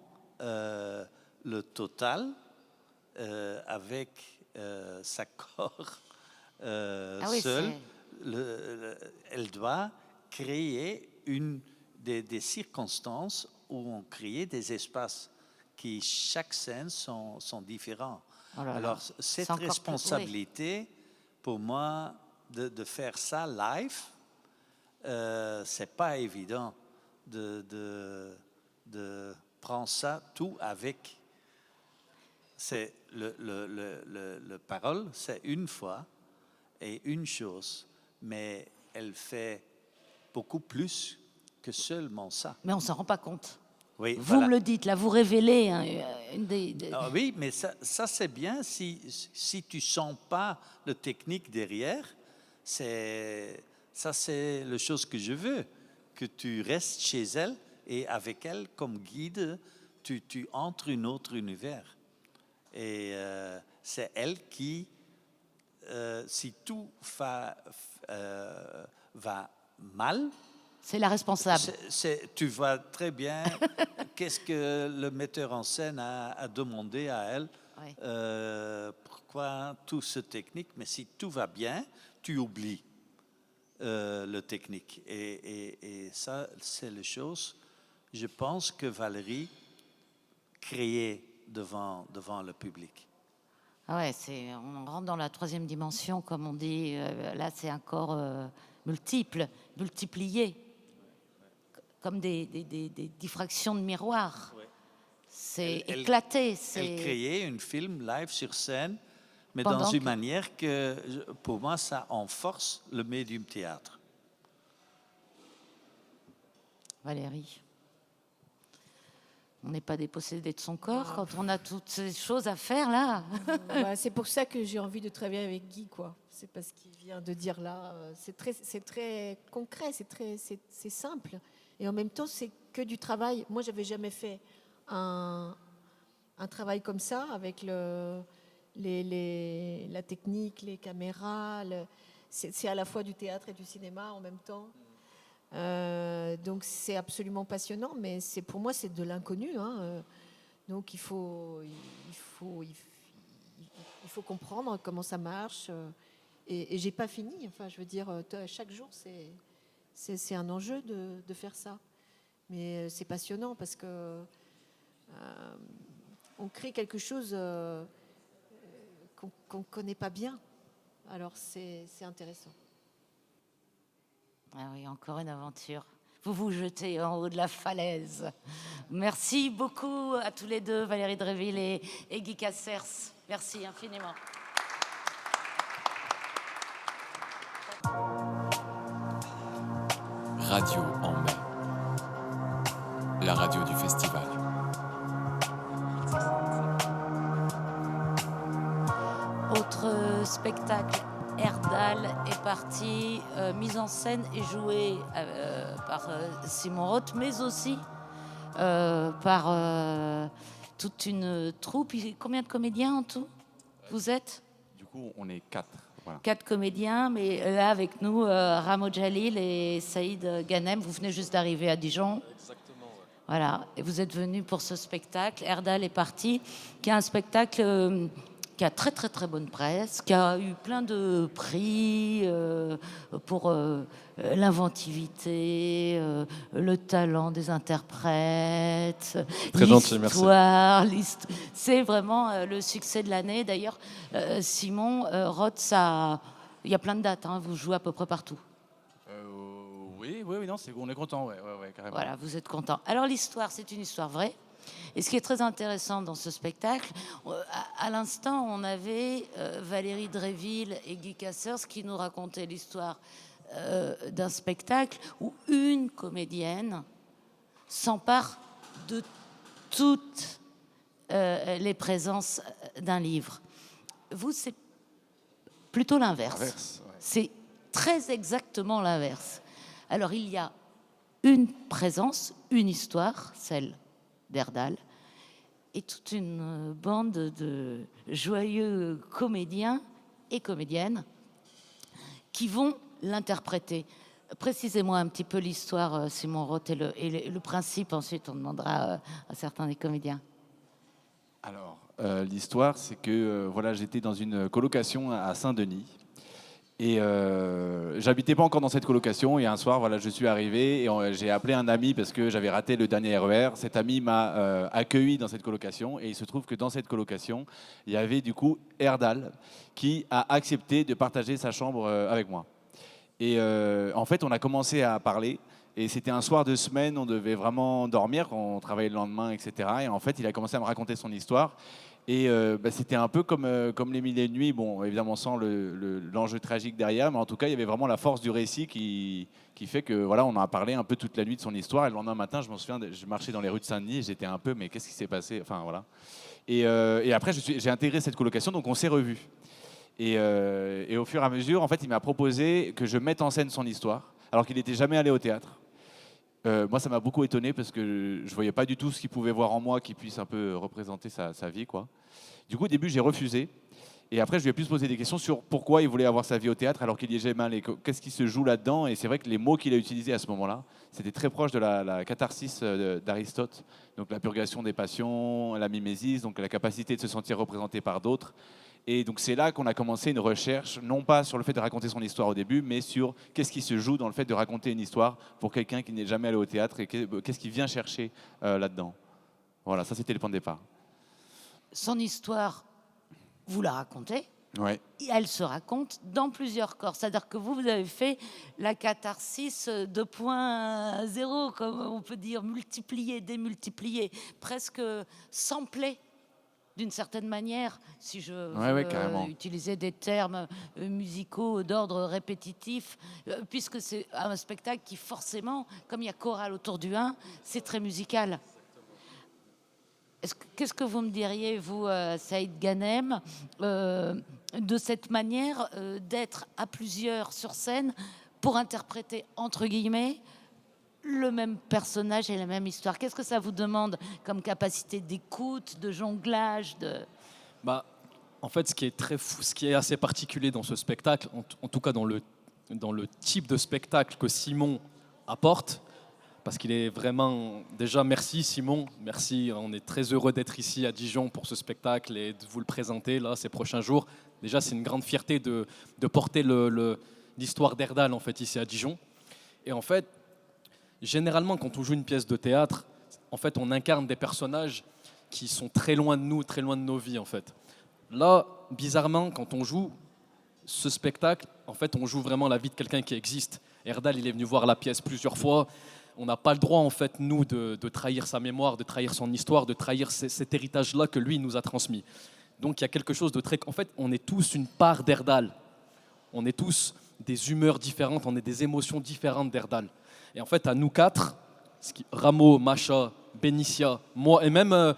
le total avec sa corps seul, elle doit créer des circonstances où on crée des espaces qui, chaque scène, sont différents.
Oh là là.
Alors, cette responsabilité, pour moi, de faire ça live, c'est pas évident de prendre ça tout avec. C'est le parole, c'est une fois et une chose. mais elle fait beaucoup plus que seulement ça.
Mais on ne s'en rend pas compte.
Oui,
Vous
voilà.
me le dites, là, vous révélez une
Ah oui, mais ça c'est bien si tu sens pas le technique derrière. Ça c'est la chose que je veux, que tu restes chez elle et avec elle comme guide, tu entres un autre univers. Et c'est elle qui, si tout va mal,
c'est la responsable.
Tu vois très bien qu'est-ce que le metteur en scène a demandé à elle,
Oui.
pourquoi tout ce technique, mais si tout va bien, tu oublies le technique. Et ça, c'est les choses, je pense que Valérie créait devant le public.
Ah ouais, on rentre dans la troisième dimension, comme on dit. Là, c'est un corps multiplié, comme des diffractions de miroir. Ouais. C'est éclaté.
Elle créait un film live sur scène, mais
Pendant
dans une manière que, pour moi, ça renforce le médium théâtre.
Valérie, on n'est pas dépossédé de son corps quand on a toutes ces choses à faire, là.
C'est pour ça que j'ai envie de travailler avec Guy, quoi. C'est parce qu'il vient de dire là. C'est très concret, c'est simple. Et en même temps, c'est que du travail. Moi, j'avais jamais fait un travail comme ça, avec la technique, les caméras. C'est à la fois du théâtre et du cinéma en même temps. Donc c'est absolument passionnant, mais pour moi c'est de l'inconnu. Hein. Donc il faut comprendre comment ça marche. Et j'ai pas fini. Enfin, je veux dire, chaque jour c'est un enjeu de faire ça. Mais c'est passionnant parce que on crée quelque chose qu'on connaît pas bien. Alors c'est intéressant.
Ah oui, encore une aventure. Vous vous jetez en haut de la falaise. Merci beaucoup à tous les deux, Valérie Dréville et Guy Cassers. Merci infiniment.
Radio en mai. La radio du festival.
Autre spectacle, Erdal est parti, mise en scène et jouée par Simon Roth, mais aussi par toute une troupe. Combien de comédiens en tout vous êtes?
Du coup, on est 4. Voilà.
4 comédiens, mais là avec nous, Ramo Jalil et Saïd Ghanem. Vous venez juste d'arriver à Dijon.
Exactement, ouais.
Voilà, et vous êtes venus pour ce spectacle, Erdal est parti, qui est un spectacle qui a très très très bonne presse, qui a eu plein de prix pour l'inventivité, le talent des interprètes, l'histoire. C'est vraiment le succès de l'année. D'ailleurs, Simon Roth, il y a plein de dates, hein, vous jouez à peu près partout.
Oui, non, on est content, ouais, carrément.
Voilà, vous êtes content. Alors l'histoire, c'est une histoire vraie. Et ce qui est très intéressant dans ce spectacle, à l'instant, on avait Valérie Dréville et Guy Cassers qui nous racontaient l'histoire d'un spectacle où une comédienne s'empare de toutes les présences d'un livre. Vous, c'est plutôt l'inverse.
Ouais.
C'est très exactement l'inverse. Alors, il y a une présence, une histoire, celle d'Erdal, et toute une bande de joyeux comédiens et comédiennes qui vont l'interpréter. Précisez-moi un petit peu l'histoire, Simon Roth, et le principe. Ensuite, on demandera à certains des comédiens.
Alors, l'histoire, c'est que j'étais dans une colocation à Saint-Denis. Et j'habitais pas encore dans cette colocation, et un soir, je suis arrivé et j'ai appelé un ami parce que j'avais raté le dernier RER. Cet ami m'a accueilli dans cette colocation, et il se trouve que dans cette colocation, il y avait du coup Erdal qui a accepté de partager sa chambre avec moi. Et en fait, on a commencé à parler, et c'était un soir de semaine, on devait vraiment dormir, on travaillait le lendemain, etc. Et en fait, il a commencé à me raconter son histoire. Et c'était un peu comme Les Mille et une Nuits, bon, évidemment sans l'enjeu tragique derrière, mais en tout cas, il y avait vraiment la force du récit qui fait que voilà, on en a parlé un peu toute la nuit de son histoire. Et le lendemain matin, je m'en souviens, je marchais dans les rues de Saint-Denis et j'étais un peu, mais qu'est-ce qui s'est passé? Enfin voilà. Et après, j'ai intégré cette colocation, donc on s'est revus. Et au fur et à mesure, en fait, il m'a proposé que je mette en scène son histoire, alors qu'il n'était jamais allé au théâtre. Moi, ça m'a beaucoup étonné parce que je voyais pas du tout ce qu'il pouvait voir en moi qui puisse un peu représenter sa vie, quoi. Du coup, au début, j'ai refusé. Et après, je lui ai plus posé des questions sur pourquoi il voulait avoir sa vie au théâtre alors qu'il y est jamais allé. Qu'est-ce qui se joue là-dedans? Et c'est vrai que les mots qu'il a utilisés à ce moment-là, c'était très proche de la catharsis d'Aristote. Donc la purgation des passions, la mimésis, donc la capacité de se sentir représenté par d'autres. Et donc c'est là qu'on a commencé une recherche, non pas sur le fait de raconter son histoire au début, mais sur qu'est-ce qui se joue dans le fait de raconter une histoire pour quelqu'un qui n'est jamais allé au théâtre et qu'est-ce qu'il vient chercher là-dedans. Voilà, ça c'était le point de départ.
Son histoire, vous la racontez.
Ouais.
Elle se raconte dans plusieurs corps. C'est-à-dire que vous avez fait la catharsis 2.0, comme on peut dire, multiplier, démultiplier, presque sampler d'une certaine manière, si je veux utiliser des termes musicaux d'ordre répétitif, puisque c'est un spectacle qui forcément, comme il y a chorale autour du 1, c'est très musical. Qu'est-ce que vous me diriez, vous, Saïd Ghanem, de cette manière d'être à plusieurs sur scène pour interpréter, entre guillemets, le même personnage et la même histoire? Qu'est-ce que ça vous demande comme capacité d'écoute, de jonglage,
En fait, ce qui est très fou, ce qui est assez particulier dans ce spectacle, en tout cas dans le type de spectacle que Simon apporte, parce qu'il est vraiment... Déjà, merci Simon, merci, on est très heureux d'être ici à Dijon pour ce spectacle et de vous le présenter là, ces prochains jours. Déjà, c'est une grande fierté de porter l'histoire d'Erdal en fait, ici à Dijon. Et en fait, généralement, quand on joue une pièce de théâtre, en fait, on incarne des personnages qui sont très loin de nous, très loin de nos vies, en fait. Là, bizarrement, quand on joue ce spectacle, en fait, on joue vraiment la vie de quelqu'un qui existe. Erdal, il est venu voir la pièce plusieurs fois. On n'a pas le droit, en fait, nous, de trahir sa mémoire, de trahir son histoire, de trahir cet héritage-là que lui nous a transmis. Donc, il y a quelque chose de très... En fait, on est tous une part d'Erdal. On est tous des humeurs différentes, on est des émotions différentes d'Erdal. Et en fait, à nous quatre, Rameau, Macha, Bénicia, moi, et même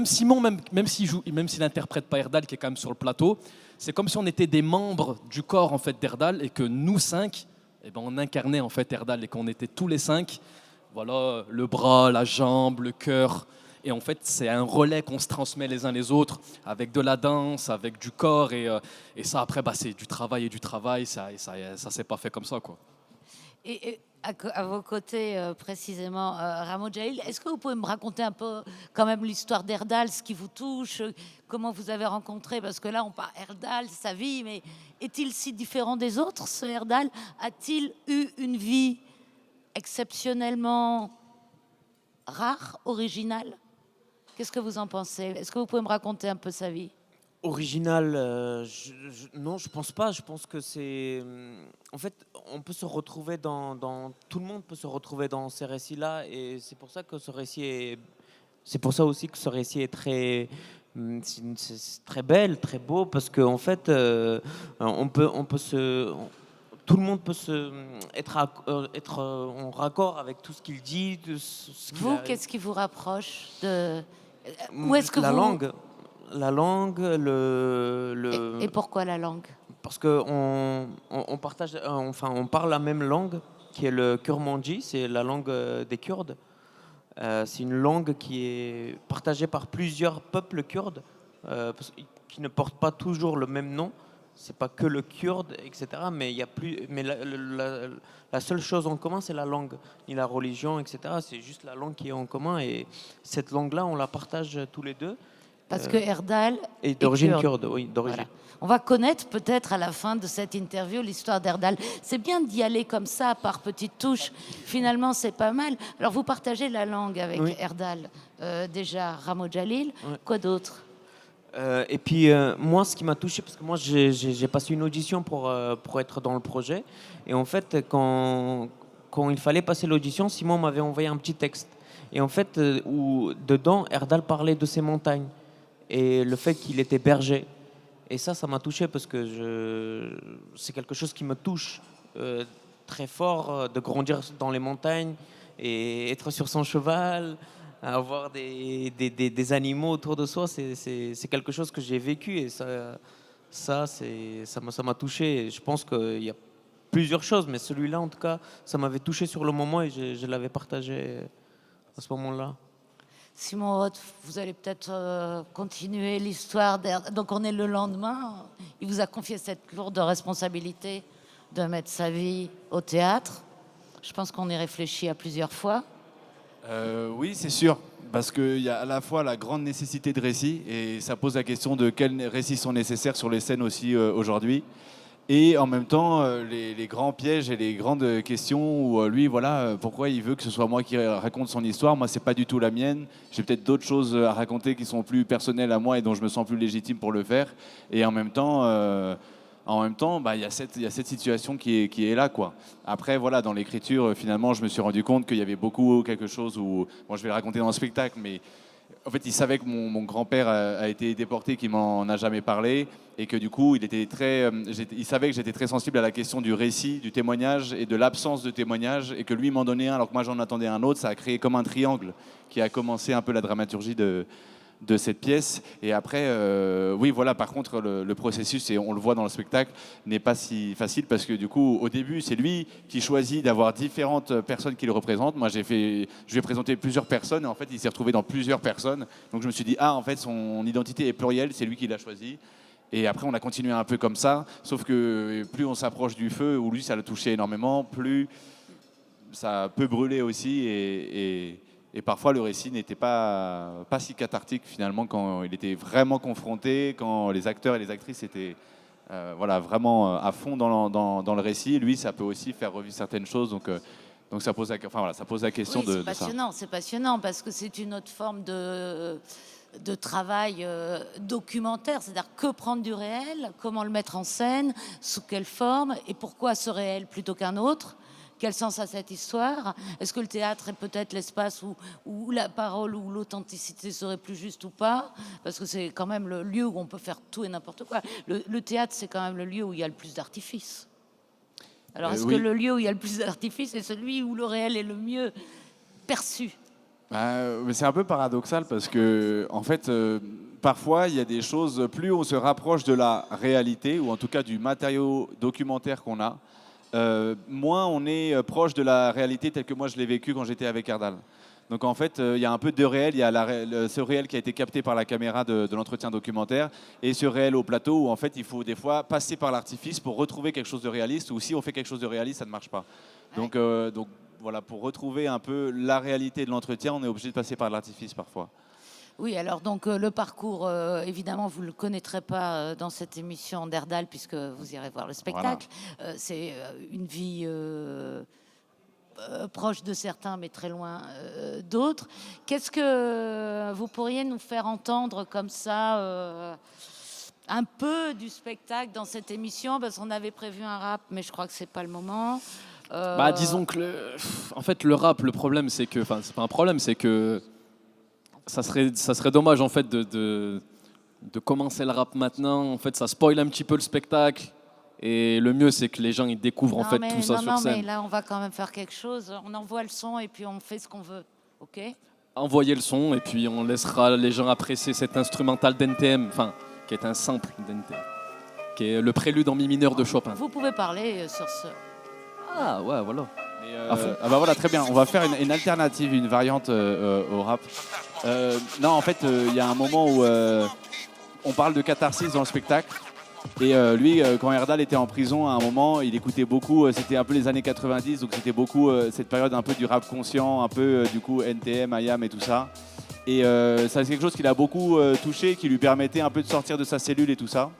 Simon, même s'il n'interprète pas Erdal, qui est quand même sur le plateau, c'est comme si on était des membres du corps en fait, d'Erdal et que nous cinq, on incarnait en fait Erdal et qu'on était tous les cinq, voilà, le bras, la jambe, le cœur. Et en fait, c'est un relais qu'on se transmet les uns les autres avec de la danse, avec du corps. Et ça, après, c'est du travail et du travail. Ça s'est pas fait comme ça, quoi.
Et à vos côtés, précisément, Rameau Djalil, est-ce que vous pouvez me raconter un peu quand même l'histoire d'Erdal, ce qui vous touche, comment vous avez rencontré? Parce que là, on parle Erdal, sa vie, mais est-il si différent des autres, ce Erdal? A-t-il eu une vie exceptionnellement rare, originale? Qu'est-ce que vous en pensez? Est-ce que vous pouvez me raconter un peu sa vie?
Original, non, je pense pas. Je pense que c'est... En fait, on peut se retrouver tout le monde peut se retrouver dans ces récits-là, et c'est pour ça que ce récit est... C'est pour ça aussi que ce récit est très... C'est très belle, très beau, parce qu'en fait, on peut se... Tout le monde peut être en raccord avec tout ce qu'il dit.
Vous, qu'est-ce qui vous rapproche de... Où est-ce que
la langue. La langue,
Et pourquoi la langue?
Parce qu'on partage, on parle la même langue, qui est le kurmanji, c'est la langue des Kurdes. C'est une langue qui est partagée par plusieurs peuples kurdes, qui ne portent pas toujours le même nom. C'est pas que le kurde, etc. Mais il y a plus. Mais la seule chose en commun, c'est la langue, ni la religion, etc. C'est juste la langue qui est en commun, et cette langue-là, on la partage tous les deux.
Parce que Erdal
est d'origine kurde, oui, d'origine.
Voilà. On va connaître peut-être à la fin de cette interview l'histoire d'Erdal. C'est bien d'y aller comme ça, par petites touches. Finalement, c'est pas mal. Alors, vous partagez la langue avec Erdal. Déjà, Rameau Djalil. Quoi d'autre?
Et puis, moi, ce qui m'a touché, parce que moi, j'ai passé une audition pour être dans le projet. Et en fait, quand il fallait passer l'audition, Simon m'avait envoyé un petit texte. Et en fait, où dedans, Erdal parlait de ses montagnes. et le fait qu'il était berger. Et ça m'a touché parce que c'est quelque chose qui me touche très fort, de grandir dans les montagnes et être sur son cheval, avoir des animaux autour de soi, c'est quelque chose que j'ai vécu et ça m'a touché. Et je pense qu'il y a plusieurs choses, mais celui-là, en tout cas, ça m'avait touché sur le moment et je l'avais partagé à ce moment-là.
Simon Roth, vous allez peut-être continuer l'histoire. Donc on est le lendemain. Il vous a confié cette lourde responsabilité de mettre sa vie au théâtre. Je pense qu'on y réfléchit à plusieurs fois.
Oui, c'est sûr, parce qu'il y a à la fois la grande nécessité de récit, et ça pose la question de quels récits sont nécessaires sur les scènes aussi aujourd'hui. Et en même temps, les grands pièges et les grandes questions où lui, voilà, pourquoi il veut que ce soit moi qui raconte son histoire. Moi, c'est pas du tout la mienne. J'ai peut-être d'autres choses à raconter qui sont plus personnelles à moi et dont je me sens plus légitime pour le faire. Et en même temps, il y a cette situation qui est là, quoi. Après, voilà, dans l'écriture, finalement, je me suis rendu compte qu'il y avait beaucoup quelque chose où, bon, je vais le raconter dans le spectacle, mais en fait, il savait que mon grand-père a été déporté, qu'il m'en a jamais parlé, et que du coup, il savait que j'étais très sensible à la question du récit, du témoignage et de l'absence de témoignage, et que lui m'en donnait un alors que moi j'en attendais un autre. Ça a créé comme un triangle qui a commencé un peu la dramaturgie de cette pièce. Et après, oui, voilà, par contre, le processus, et on le voit dans le spectacle, n'est pas si facile parce que du coup, au début, c'est lui qui choisit d'avoir différentes personnes qui le représentent. Moi, je lui ai présenté plusieurs personnes et en fait, il s'est retrouvé dans plusieurs personnes. Donc, je me suis dit, en fait, son identité est plurielle, c'est lui qui l'a choisi. Et après, on a continué un peu comme ça, sauf que plus on s'approche du feu, où lui, ça l'a touché énormément, plus ça peut brûler aussi et parfois, le récit n'était pas si cathartique, finalement, quand il était vraiment confronté, quand les acteurs et les actrices étaient vraiment à fond dans le récit. Lui, ça peut aussi faire revivre certaines choses. Donc ça pose la question de ça.
C'est passionnant parce que c'est une autre forme de travail documentaire. C'est-à-dire que prendre du réel, comment le mettre en scène, sous quelle forme et pourquoi ce réel plutôt qu'un autre. Quel sens a cette histoire? Est-ce que le théâtre est peut-être l'espace où la parole ou l'authenticité serait plus juste ou pas? Parce que c'est quand même le lieu où on peut faire tout et n'importe quoi. Le théâtre, c'est quand même le lieu où il y a le plus d'artifice. Alors, est-ce que le lieu où il y a le plus d'artifice est celui où le réel est le mieux perçu?
C'est un peu paradoxal parce que, en fait, parfois, il y a des choses, plus on se rapproche de la réalité, ou en tout cas du matériau documentaire qu'on a, moins on est proche de la réalité telle que moi je l'ai vécue quand j'étais avec Erdal. Donc en fait, il y a un peu de réel. Il y a ce réel qui a été capté par la caméra de l'entretien documentaire et ce réel au plateau où en fait il faut des fois passer par l'artifice pour retrouver quelque chose de réaliste, ou si on fait quelque chose de réaliste, ça ne marche pas. Donc voilà, pour retrouver un peu la réalité de l'entretien, on est obligé de passer par l'artifice parfois.
Oui, alors donc le parcours, évidemment, vous ne le connaîtrez pas dans cette émission d'Erdal puisque vous irez voir le spectacle. Voilà. C'est une vie proche de certains, mais très loin d'autres. Qu'est-ce que vous pourriez nous faire entendre comme ça un peu du spectacle dans cette émission? Parce qu'on avait prévu un rap, mais je crois que c'est pas le moment.
Disons que en fait, le rap, le problème, c'est que... Enfin, c'est pas un problème, c'est que ça serait dommage en fait de commencer le rap maintenant. En fait, ça spoil un petit peu le spectacle. Et le mieux, c'est que les gens ils découvrent tout ça sur scène.
Mais là, on va quand même faire quelque chose. On envoie le son et puis on fait ce qu'on veut. Ok ?
Envoyez le son et puis on laissera les gens apprécier cet instrumental d'NTM, enfin, qui est un sample d'NTM, qui est le prélude en mi mineur de Chopin.
Vous pouvez parler sur ce.
Ah ouais, voilà.
Voilà, très bien. On va faire une alternative, une variante au rap. Non, en fait, il y a un moment où on parle de catharsis dans le spectacle. Et lui, quand Erdal était en prison, à un moment, il écoutait beaucoup, c'était un peu les années 90, donc c'était beaucoup cette période un peu du rap conscient, un peu du coup NTM, IAM et tout ça. Et ça c'est quelque chose qui l'a beaucoup touché, qui lui permettait un peu de sortir de sa cellule et tout ça.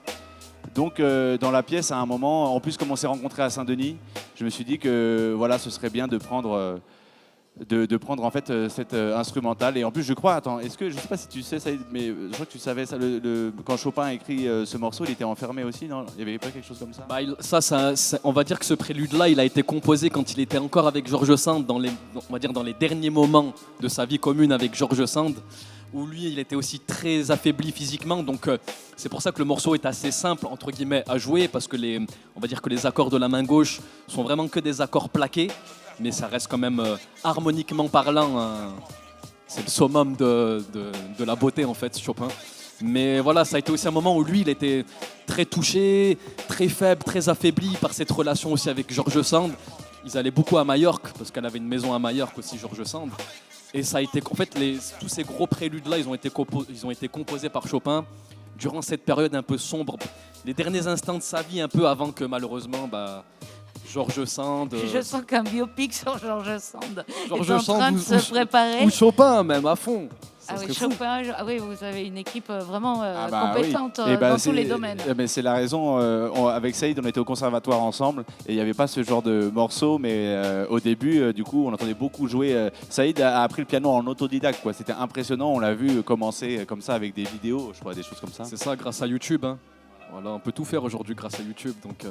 Donc dans la pièce, à un moment, en plus comme on s'est rencontrés à Saint-Denis, je me suis dit que voilà, ce serait bien de prendre en fait cet instrumental. Et en plus je crois, je sais pas si tu sais ça, mais je crois que tu savais ça, quand Chopin a écrit ce morceau, il était enfermé aussi, non? Il n'y avait pas quelque chose comme ça?
On va dire que ce prélude-là, il a été composé quand il était encore avec Georges Sand, on va dire dans les derniers moments de sa vie commune avec Georges Sand, où lui, il était aussi très affaibli physiquement. Donc, c'est pour ça que le morceau est assez simple, entre guillemets, à jouer, parce que on va dire que les accords de la main gauche sont vraiment que des accords plaqués, mais ça reste quand même, harmoniquement parlant, c'est le summum de la beauté, en fait, Chopin. Mais voilà, ça a été aussi un moment où lui, il était très touché, très faible, très affaibli par cette relation aussi avec George Sand. Ils allaient beaucoup à Majorque, parce qu'elle avait une maison à Majorque aussi, George Sand. Et ça a été, en fait, tous ces gros préludes-là, ils ont été composés par Chopin durant cette période un peu sombre, les derniers instants de sa vie, un peu avant que malheureusement, George Sand.
Je sens qu'un biopic sur George Sand
George
est en
Sand
train de se préparer.
Ou Chopin, même à fond.
Ah oui, Chopin, oui, vous avez une équipe vraiment
bah
compétente
oui.
dans tous les domaines.
C'est la raison, avec Saïd, on était au conservatoire ensemble et il n'y avait pas ce genre de morceau, mais au début, du coup, on entendait beaucoup jouer. Saïd a appris le piano en autodidacte, quoi. C'était impressionnant, on l'a vu commencer comme ça avec des vidéos, je crois, des choses comme ça.
C'est ça, grâce à YouTube. Hein. Voilà, on peut tout faire aujourd'hui grâce à YouTube. Donc,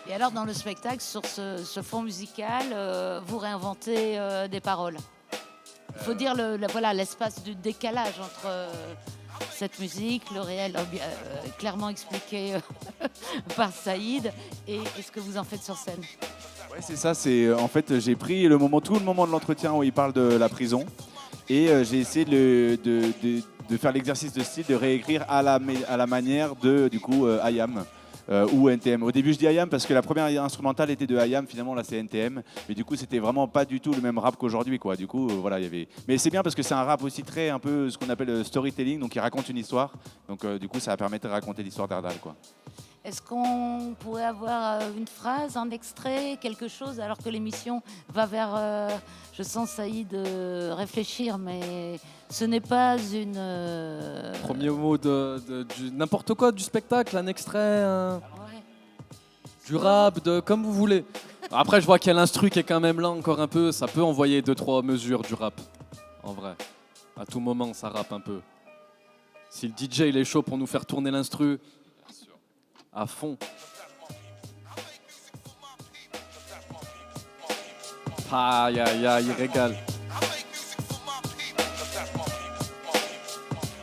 Et alors, dans le spectacle, sur ce fond musical, vous réinventez des paroles. Il faut dire voilà, l'espace du décalage entre cette musique, le réel clairement expliqué par Saïd, et ce que vous en faites sur scène.
Ouais, c'est ça. En fait, j'ai pris tout le moment de l'entretien où il parle de la prison, et j'ai essayé de faire l'exercice de style, de réécrire à la manière de du coup IAM. Ou NTM. Au début, je dis IAM parce que la première instrumentale était de IAM, finalement là c'est NTM, mais du coup c'était vraiment pas du tout le même rap qu'aujourd'hui, quoi. Du coup voilà, il y avait. Mais c'est bien parce que c'est un rap aussi très un peu ce qu'on appelle storytelling, donc il raconte une histoire. Donc du coup ça va permettre de raconter l'histoire d'Erdal, quoi.
Est-ce qu'on pourrait avoir une phrase, un extrait, quelque chose, alors que l'émission va vers, je sens Saïd réfléchir, mais ce n'est pas une...
Premier mot du n'importe quoi, du spectacle, un extrait, du rap, comme vous voulez. Après, je vois qu'il y a l'instru qui est quand même là encore un peu, ça peut envoyer 2-3 mesures du rap, en vrai. À tout moment, ça rappe un peu. Si le DJ il est chaud pour nous faire tourner l'instru, à fond. Aïe, aïe, aïe, il régale.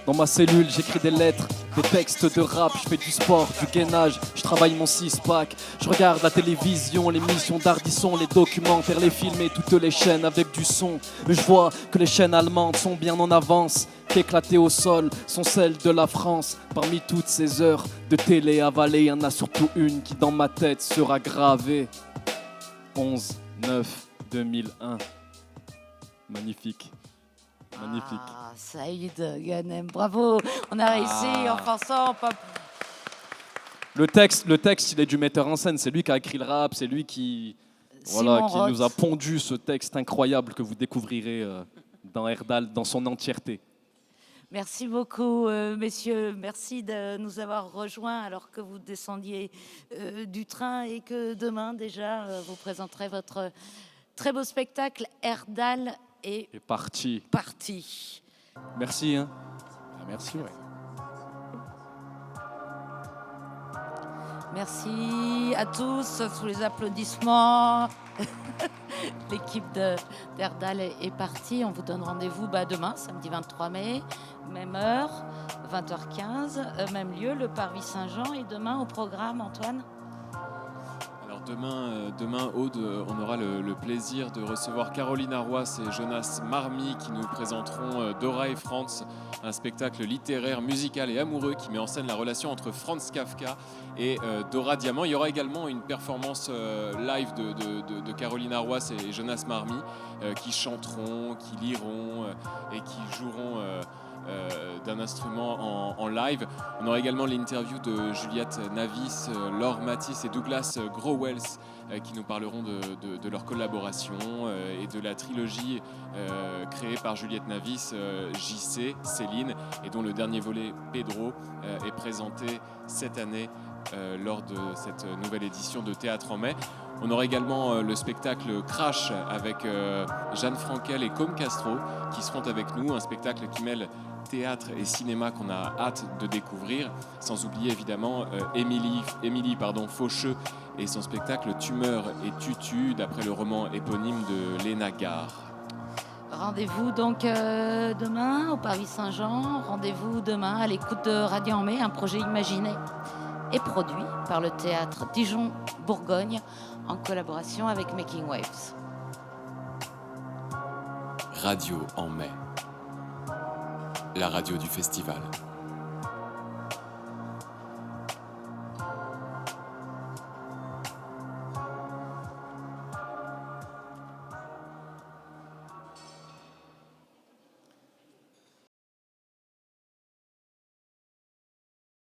Dans ma cellule, j'écris des lettres, des textes de rap, je fais du sport, du gainage, je travaille mon 6-pack. Je regarde la télévision, l'émission d'Ardisson, les documentaires, les films et toutes les chaînes avec du son. Je vois que les chaînes allemandes sont bien en avance, qu'éclatées au sol sont celles de la France. Parmi toutes ces heures de télé avalées, il y en a surtout une qui dans ma tête sera gravée. 11/9/2001. Magnifique. Magnifique.
Ah, Saïd Ghanem, bravo, on a réussi en pensant.
Le texte, il est du metteur en scène, c'est lui qui a écrit le rap, c'est lui qui nous a pondu ce texte incroyable que vous découvrirez dans Erdal dans son entièreté.
Merci beaucoup, messieurs. Merci de nous avoir rejoints alors que vous descendiez du train et que demain déjà vous présenterez votre très beau spectacle Erdal est
parti. Merci. Hein.
Merci, ouais.
Merci à tous sous les applaudissements. L'équipe d'Erdal est partie. On vous donne rendez-vous demain, samedi 23 mai, même heure, 20h15, même lieu, le Parvis Saint-Jean. Et demain au programme, Antoine ?
Demain, Aude, on aura le plaisir de recevoir Caroline Arroas et Jonas Marmy qui nous présenteront Dora et Franz, un spectacle littéraire, musical et amoureux qui met en scène la relation entre Franz Kafka et Dora Diamant. Il y aura également une performance live de Caroline Arroas et Jonas Marmy qui chanteront, qui liront et qui joueront d'un instrument en live. On aura également l'interview de Juliette Navis, Laure Matisse et Douglas Growells qui nous parleront de leur collaboration et de la trilogie créée par Juliette Navis, JC, Céline, et dont le dernier volet, Pedro, est présenté cette année lors de cette nouvelle édition de Théâtre en mai. On aura également le spectacle Crash avec Jeanne Frankel et Com Castro qui seront avec nous, un spectacle qui mêle théâtre et cinéma qu'on a hâte de découvrir, sans oublier évidemment Émilie Faucheux et son spectacle Tumeur et Tutu d'après le roman éponyme de Léna Gare.
Rendez-vous donc demain au Paris Saint-Jean. Rendez-vous demain à l'écoute de Radio en Mai, un projet imaginé et produit par le théâtre Dijon-Bourgogne en collaboration avec Making Waves.
Radio en mai. La radio du festival.